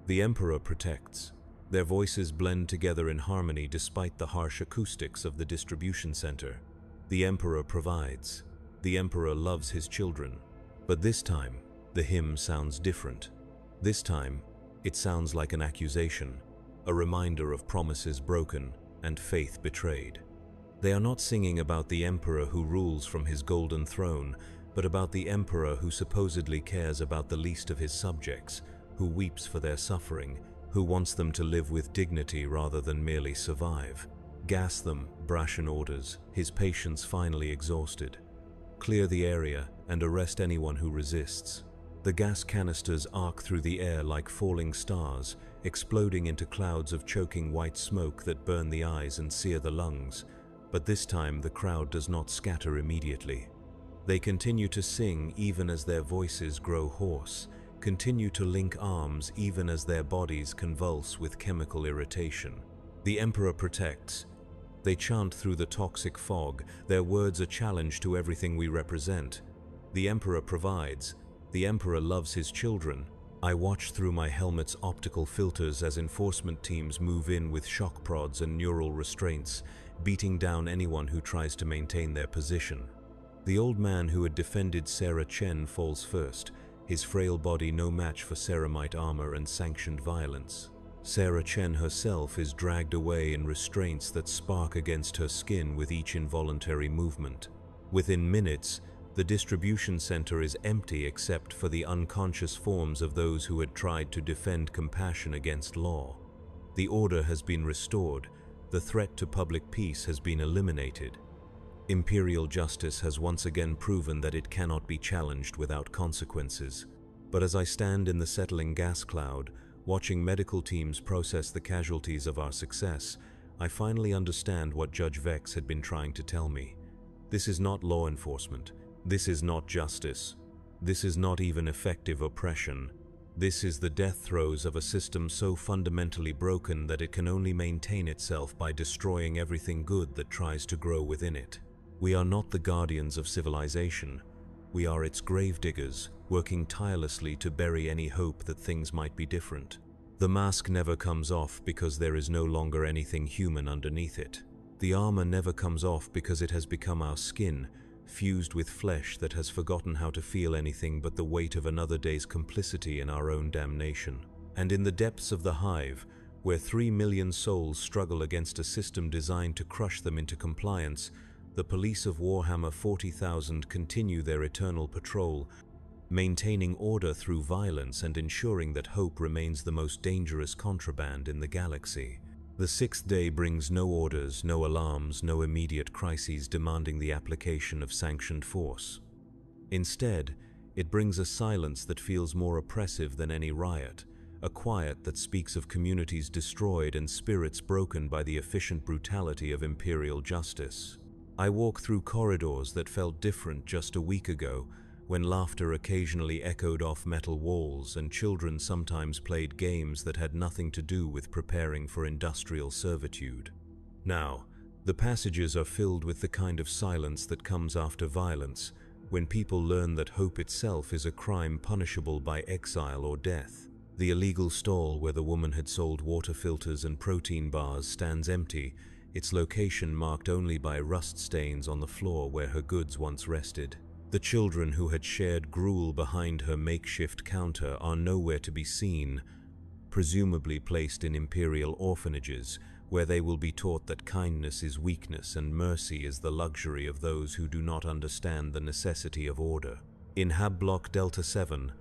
"The Emperor protects." Their voices blend together in harmony despite the harsh acoustics of the distribution center. "The Emperor provides." The Emperor loves his children. But this time, the hymn sounds different. This time, it sounds like an accusation, a reminder of promises broken and faith betrayed. They are not singing about the emperor who rules from his golden throne, but about the emperor who supposedly cares about the least of his subjects, who weeps for their suffering, who wants them to live with dignity rather than merely survive. "Gas them," Brashin orders, his patience finally exhausted. "Clear the area and arrest anyone who resists." The gas canisters arc through the air like falling stars, exploding into clouds of choking white smoke that burn the eyes and sear the lungs. But this time the crowd does not scatter immediately. They continue to sing even as their voices grow hoarse, continue to link arms even as their bodies convulse with chemical irritation. "The Emperor protects." They chant through the toxic fog, their words a challenge to everything we represent. "The Emperor provides." "The Emperor loves his children." I watch through my helmet's optical filters as enforcement teams move in with shock prods and neural restraints, beating down anyone who tries to maintain their position. The old man who had defended Sarah Chen falls first, his frail body no match for ceramite armor and sanctioned violence. Sarah Chen herself is dragged away in restraints that spark against her skin with each involuntary movement. Within minutes, the distribution center is empty except for the unconscious forms of those who had tried to defend compassion against law. The order has been restored, the threat to public peace has been eliminated. Imperial justice has once again proven that it cannot be challenged without consequences. But as I stand in the settling gas cloud, Watching medical teams process the casualties of our success, I finally understand what Judge Vex had been trying to tell me. This is not law enforcement. This is not justice. This is not even effective oppression. This is the death throes of a system so fundamentally broken that it can only maintain itself by destroying everything good that tries to grow within it. We are not the guardians of civilization. We are its gravediggers, working tirelessly to bury any hope that things might be different. The mask never comes off because there is no longer anything human underneath it. The armor never comes off because it has become our skin, fused with flesh that has forgotten how to feel anything but the weight of another day's complicity in our own damnation. And in the depths of the hive, where 3 million souls struggle against a system designed to crush them into compliance, the police of Warhammer 40,000 continue their eternal patrol, maintaining order through violence and ensuring that hope remains the most dangerous contraband in the galaxy. The sixth day brings no orders, no alarms, no immediate crises demanding the application of sanctioned force. Instead, it brings a silence that feels more oppressive than any riot, a quiet that speaks of communities destroyed and spirits broken by the efficient brutality of imperial justice. I walk through corridors that felt different just a week ago, when laughter occasionally echoed off metal walls and children sometimes played games that had nothing to do with preparing for industrial servitude. Now, the passages are filled with the kind of silence that comes after violence, when people learn that hope itself is a crime punishable by exile or death. The illegal stall where the woman had sold water filters and protein bars stands empty, its location marked only by rust stains on the floor where her goods once rested. The children who had shared gruel behind her makeshift counter are nowhere to be seen, presumably placed in imperial orphanages, where they will be taught that kindness is weakness and mercy is the luxury of those who do not understand the necessity of order. In Hab Block Delta 7,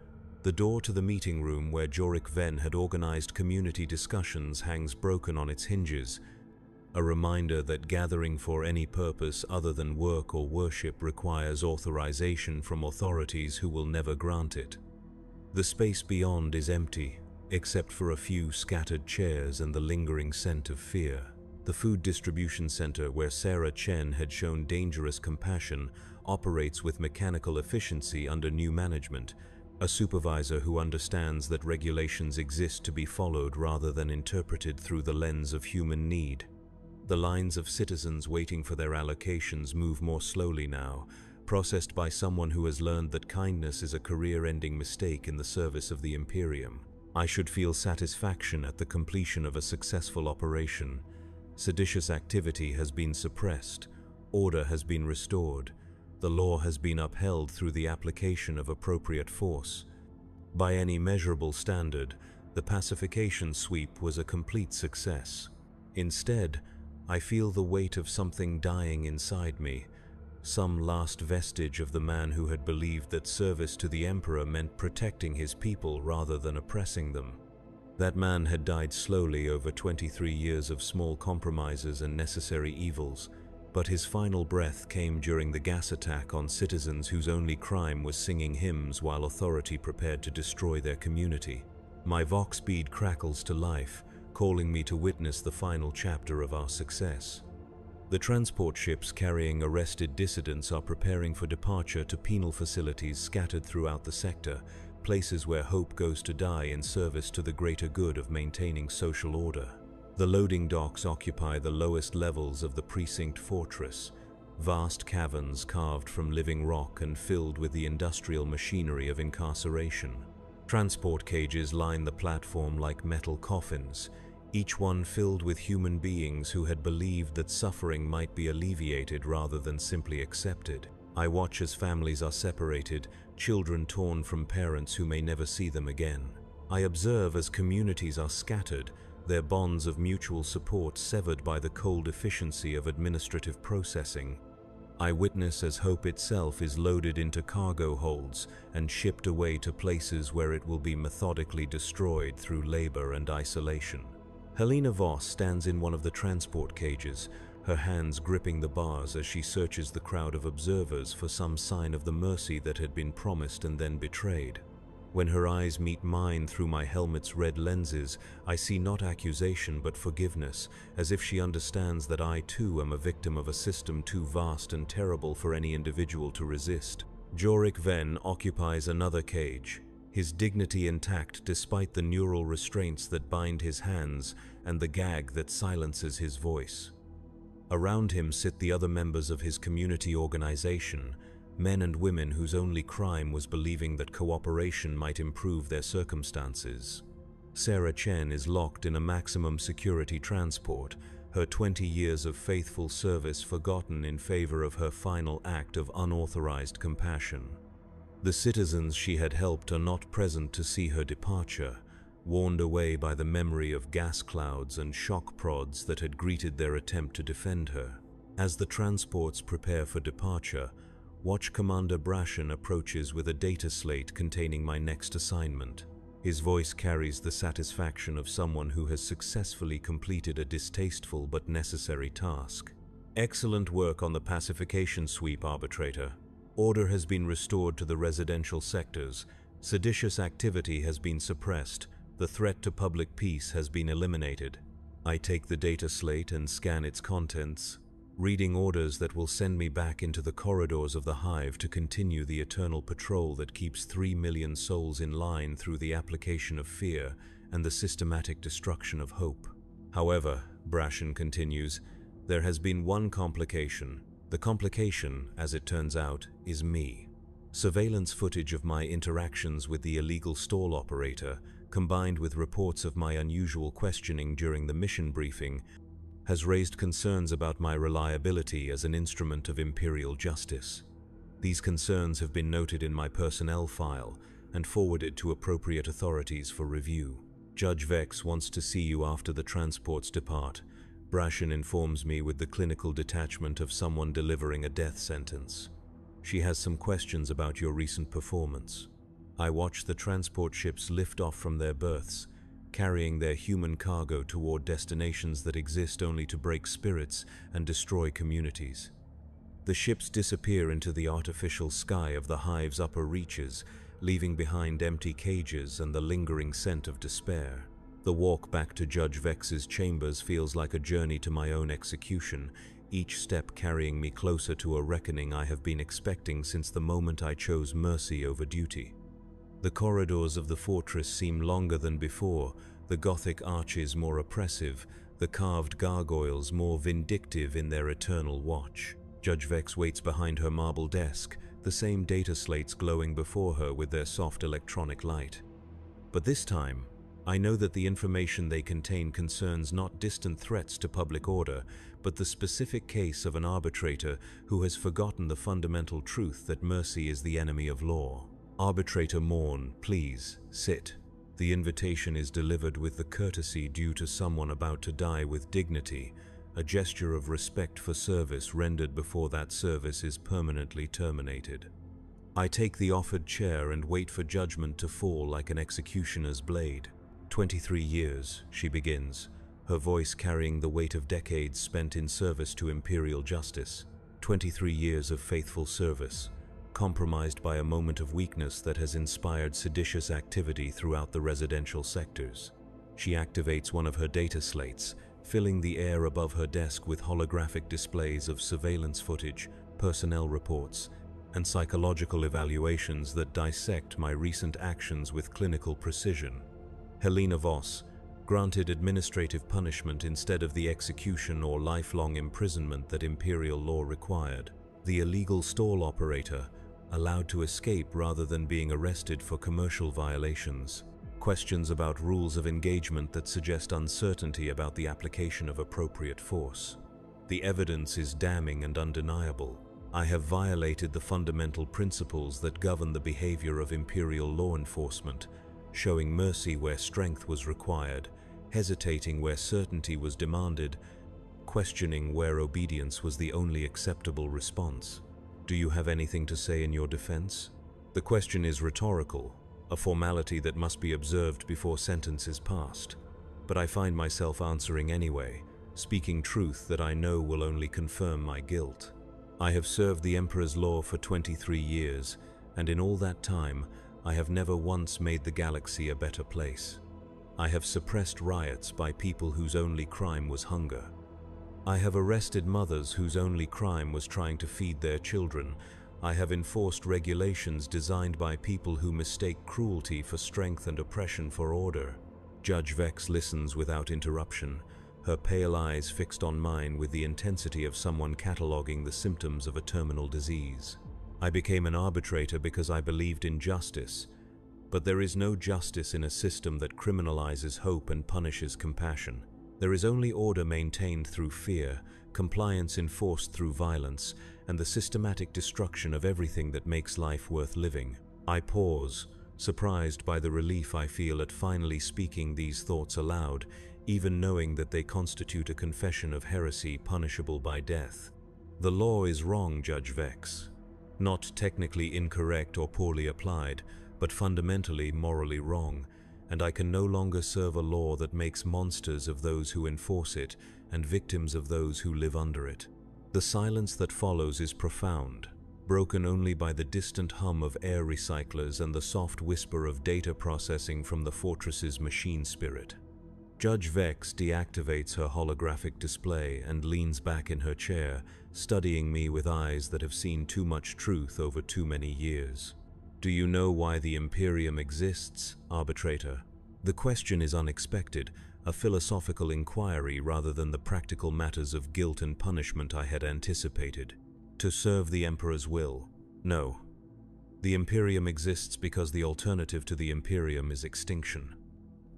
the door to the meeting room where Jorik Ven had organized community discussions hangs broken on its hinges, a reminder that gathering for any purpose other than work or worship requires authorization from authorities who will never grant it. The space beyond is empty, except for a few scattered chairs and the lingering scent of fear. The food distribution center where Sarah Chen had shown dangerous compassion operates with mechanical efficiency under new management, a supervisor who understands that regulations exist to be followed rather than interpreted through the lens of human need. The lines of citizens waiting for their allocations move more slowly now, processed by someone who has learned that kindness is a career-ending mistake in the service of the Imperium. I should feel satisfaction at the completion of a successful operation. Seditious activity has been suppressed, order has been restored, the law has been upheld through the application of appropriate force. By any measurable standard, the pacification sweep was a complete success. Instead, I feel the weight of something dying inside me, some last vestige of the man who had believed that service to the Emperor meant protecting his people rather than oppressing them. That man had died slowly over 23 years of small compromises and necessary evils, but his final breath came during the gas attack on citizens whose only crime was singing hymns while authority prepared to destroy their community. My Vox bead crackles to life, calling me to witness the final chapter of our success. The transport ships carrying arrested dissidents are preparing for departure to penal facilities scattered throughout the sector, places where hope goes to die in service to the greater good of maintaining social order. The loading docks occupy the lowest levels of the precinct fortress, vast caverns carved from living rock and filled with the industrial machinery of incarceration. Transport cages line the platform like metal coffins, each one filled with human beings who had believed that suffering might be alleviated rather than simply accepted. I watch as families are separated, children torn from parents who may never see them again. I observe as communities are scattered, their bonds of mutual support severed by the cold efficiency of administrative processing. I witness as hope itself is loaded into cargo holds and shipped away to places where it will be methodically destroyed through labor and isolation. Helena Voss stands in one of the transport cages, her hands gripping the bars as she searches the crowd of observers for some sign of the mercy that had been promised and then betrayed. When her eyes meet mine through my helmet's red lenses, I see not accusation but forgiveness, as if she understands that I too am a victim of a system too vast and terrible for any individual to resist. Jorik Ven occupies another cage, his dignity intact despite the neural restraints that bind his hands and the gag that silences his voice. Around him sit the other members of his community organization, men and women whose only crime was believing that cooperation might improve their circumstances. Sarah Chen is locked in a maximum security transport, her 20 years of faithful service forgotten in favor of her final act of unauthorized compassion. The citizens she had helped are not present to see her departure, warned away by the memory of gas clouds and shock prods that had greeted their attempt to defend her. As the transports prepare for departure, Watch Commander Brashen approaches with a data slate containing my next assignment. His voice carries the satisfaction of someone who has successfully completed a distasteful but necessary task. Excellent work on the pacification sweep, Arbitrator. Order has been restored to the residential sectors. Seditious activity has been suppressed. The threat to public peace has been eliminated. I take the data slate and scan its contents, reading orders that will send me back into the corridors of the hive to continue the eternal patrol that keeps 3 million souls in line through the application of fear and the systematic destruction of hope. However, Brashen continues, there has been one complication. The complication, as it turns out, is me. Surveillance footage of my interactions with the illegal stall operator, combined with reports of my unusual questioning during the mission briefing, has raised concerns about my reliability as an instrument of imperial justice. These concerns have been noted in my personnel file and forwarded to appropriate authorities for review. Judge Vex wants to see you after the transports depart. Brashen informs me with the clinical detachment of someone delivering a death sentence. She has some questions about your recent performance. I watch the transport ships lift off from their berths, carrying their human cargo toward destinations that exist only to break spirits and destroy communities. The ships disappear into the artificial sky of the hive's upper reaches, leaving behind empty cages and the lingering scent of despair. The walk back to Judge Vex's chambers feels like a journey to my own execution, each step carrying me closer to a reckoning I have been expecting since the moment I chose mercy over duty. The corridors of the fortress seem longer than before, the Gothic arches more oppressive, the carved gargoyles more vindictive in their eternal watch. Judge Vex waits behind her marble desk, the same data slates glowing before her with their soft electronic light. But this time, I know that the information they contain concerns not distant threats to public order, but the specific case of an arbitrator who has forgotten the fundamental truth that mercy is the enemy of law. Arbitrator Morn, please, sit. The invitation is delivered with the courtesy due to someone about to die with dignity, a gesture of respect for service rendered before that service is permanently terminated. I take the offered chair and wait for judgment to fall like an executioner's blade. 23 years, she begins, her voice carrying the weight of decades spent in service to imperial justice. 23 years of faithful service, compromised by a moment of weakness that has inspired seditious activity throughout the residential sectors. She activates one of her data slates, filling the air above her desk with holographic displays of surveillance footage, personnel reports, and psychological evaluations that dissect my recent actions with clinical precision. Helena Voss, granted administrative punishment instead of the execution or lifelong imprisonment that imperial law required. The illegal stall operator, allowed to escape rather than being arrested for commercial violations. Questions about rules of engagement that suggest uncertainty about the application of appropriate force. The evidence is damning and undeniable. I have violated the fundamental principles that govern the behavior of imperial law enforcement, showing mercy where strength was required, hesitating where certainty was demanded, questioning where obedience was the only acceptable response. Do you have anything to say in your defense? The question is rhetorical, a formality that must be observed before sentence is passed. But I find myself answering anyway, speaking truth that I know will only confirm my guilt. I have served the Emperor's law for 23 years, and in all that time, I have never once made the galaxy a better place. I have suppressed riots by people whose only crime was hunger. I have arrested mothers whose only crime was trying to feed their children. I have enforced regulations designed by people who mistake cruelty for strength and oppression for order. Judge Vex listens without interruption, her pale eyes fixed on mine with the intensity of someone cataloging the symptoms of a terminal disease. I became an arbitrator because I believed in justice, but there is no justice in a system that criminalizes hope and punishes compassion. There is only order maintained through fear, compliance enforced through violence, and the systematic destruction of everything that makes life worth living. I pause, surprised by the relief I feel at finally speaking these thoughts aloud, even knowing that they constitute a confession of heresy punishable by death. The law is wrong, Judge Vex. Not technically incorrect or poorly applied, but fundamentally morally wrong, and I can no longer serve a law that makes monsters of those who enforce it and victims of those who live under it. The silence that follows is profound, broken only by the distant hum of air recyclers and the soft whisper of data processing from the fortress's machine spirit. Judge Vex deactivates her holographic display and leans back in her chair, studying me with eyes that have seen too much truth over too many years. Do you know why the Imperium exists, arbitrator? The question is unexpected, a philosophical inquiry rather than the practical matters of guilt and punishment I had anticipated. To serve the Emperor's will? No. The Imperium exists because the alternative to the Imperium is extinction.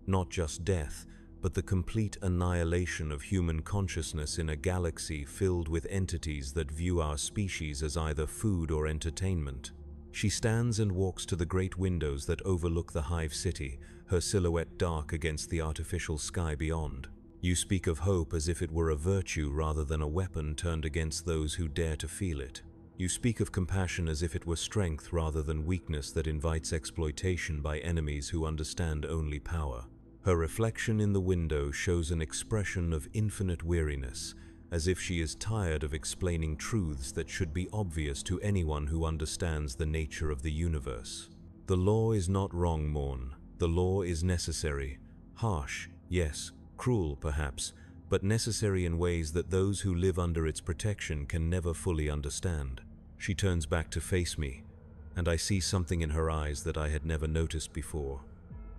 Not just death, but the complete annihilation of human consciousness in a galaxy filled with entities that view our species as either food or entertainment. She stands and walks to the great windows that overlook the hive city, her silhouette dark against the artificial sky beyond. You speak of hope as if it were a virtue rather than a weapon turned against those who dare to feel it. You speak of compassion as if it were strength rather than weakness that invites exploitation by enemies who understand only power. Her reflection in the window shows an expression of infinite weariness, as if she is tired of explaining truths that should be obvious to anyone who understands the nature of the universe. The law is not wrong, Morn. The law is necessary. Harsh, yes, cruel perhaps, but necessary in ways that those who live under its protection can never fully understand. She turns back to face me, and I see something in her eyes that I had never noticed before.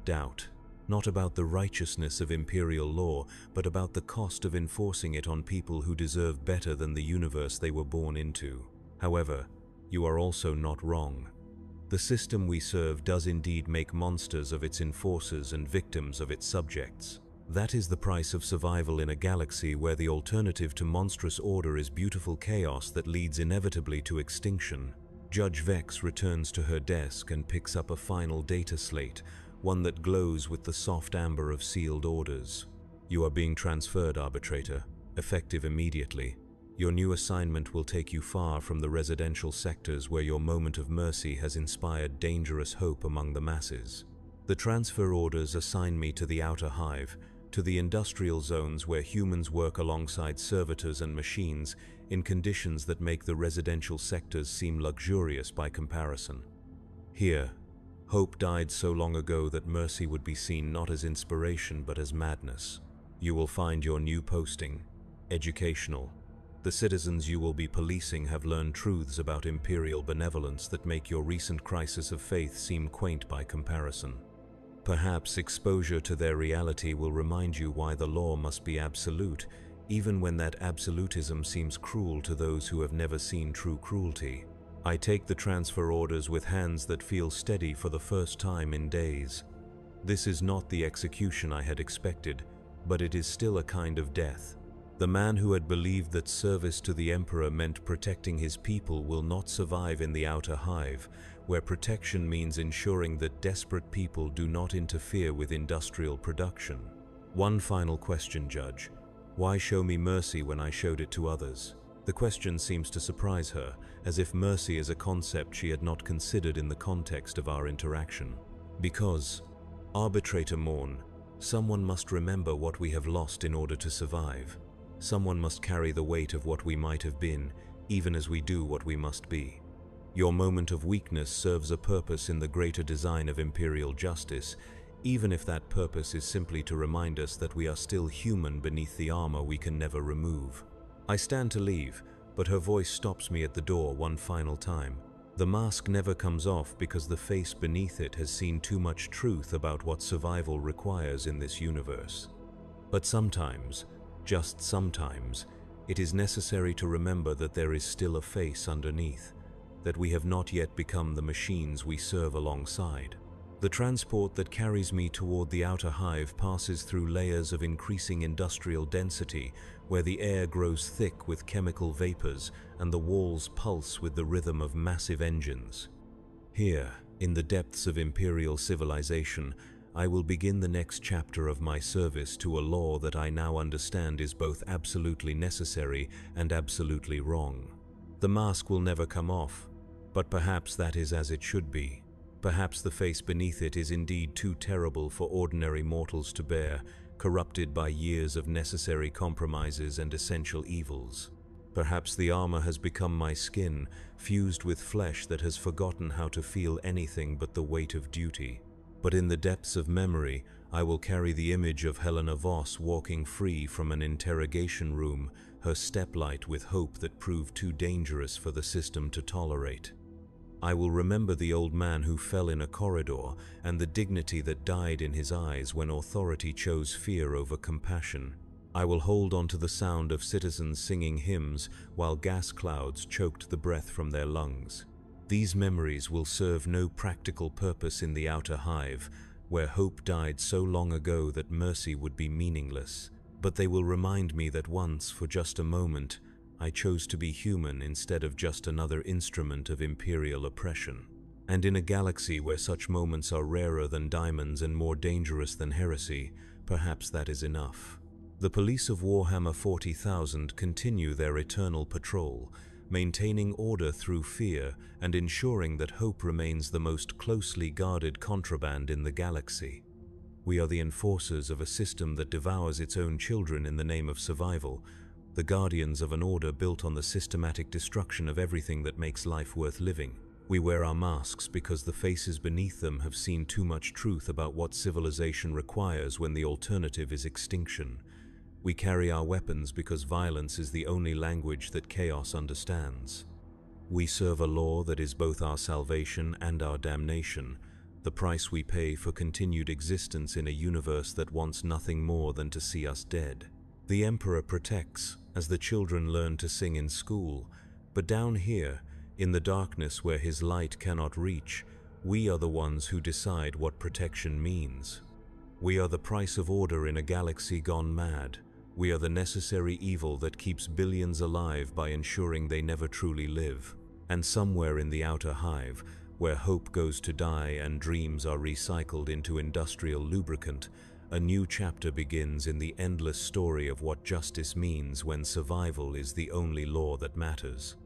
Doubt. Not about the righteousness of imperial law, but about the cost of enforcing it on people who deserve better than the universe they were born into. However, you are also not wrong. The system we serve does indeed make monsters of its enforcers and victims of its subjects. That is the price of survival in a galaxy where the alternative to monstrous order is beautiful chaos that leads inevitably to extinction. Judge Vex returns to her desk and picks up a final data slate, one that glows with the soft amber of sealed orders. You are being transferred, arbitrator, effective immediately. Your new assignment will take you far from the residential sectors where your moment of mercy has inspired dangerous hope among the masses. The transfer orders assign me to the outer hive, to the industrial zones where humans work alongside servitors and machines in conditions that make the residential sectors seem luxurious by comparison. Here, hope died so long ago that mercy would be seen not as inspiration but as madness. You will find your new posting educational. The citizens you will be policing have learned truths about imperial benevolence that make your recent crisis of faith seem quaint by comparison. Perhaps exposure to their reality will remind you why the law must be absolute, even when that absolutism seems cruel to those who have never seen true cruelty. I take the transfer orders with hands that feel steady for the first time in days. This is not the execution I had expected, but it is still a kind of death. The man who had believed that service to the Emperor meant protecting his people will not survive in the outer hive, where protection means ensuring that desperate people do not interfere with industrial production. One final question, Judge. Why show me mercy when I showed it to others? The question seems to surprise her, as if mercy is a concept she had not considered in the context of our interaction. Because, Arbitrator Morn, someone must remember what we have lost in order to survive. Someone must carry the weight of what we might have been, even as we do what we must be. Your moment of weakness serves a purpose in the greater design of imperial justice, even if that purpose is simply to remind us that we are still human beneath the armor we can never remove. I stand to leave, but her voice stops me at the door one final time. The mask never comes off because the face beneath it has seen too much truth about what survival requires in this universe. But sometimes, just sometimes, it is necessary to remember that there is still a face underneath, that we have not yet become the machines we serve alongside. The transport that carries me toward the outer hive passes through layers of increasing industrial density, where the air grows thick with chemical vapors and the walls pulse with the rhythm of massive engines. Here, in the depths of imperial civilization, I will begin the next chapter of my service to a law that I now understand is both absolutely necessary and absolutely wrong. The mask will never come off, but perhaps that is as it should be. Perhaps the face beneath it is indeed too terrible for ordinary mortals to bear, corrupted by years of necessary compromises and essential evils. Perhaps the armor has become my skin, fused with flesh that has forgotten how to feel anything but the weight of duty. But in the depths of memory, I will carry the image of Helena Voss walking free from an interrogation room, her step light with hope that proved too dangerous for the system to tolerate. I will remember the old man who fell in a corridor and the dignity that died in his eyes when authority chose fear over compassion. I will hold on to the sound of citizens singing hymns while gas clouds choked the breath from their lungs. These memories will serve no practical purpose in the outer hive, where hope died so long ago that mercy would be meaningless. But they will remind me that once, for just a moment, I chose to be human instead of just another instrument of imperial oppression. And in a galaxy where such moments are rarer than diamonds and more dangerous than heresy, perhaps that is enough. The police of Warhammer 40,000 continue their eternal patrol, maintaining order through fear and ensuring that hope remains the most closely guarded contraband in the galaxy. We are the enforcers of a system that devours its own children in the name of survival, the guardians of an order built on the systematic destruction of everything that makes life worth living. We wear our masks because the faces beneath them have seen too much truth about what civilization requires when the alternative is extinction. We carry our weapons because violence is the only language that chaos understands. We serve a law that is both our salvation and our damnation, the price we pay for continued existence in a universe that wants nothing more than to see us dead. The Emperor protects, as the children learn to sing in school, but down here, in the darkness where his light cannot reach, we are the ones who decide what protection means. We are the price of order in a galaxy gone mad. We are the necessary evil that keeps billions alive by ensuring they never truly live. And somewhere in the outer hive, where hope goes to die and dreams are recycled into industrial lubricant, a new chapter begins in the endless story of what justice means when survival is the only law that matters.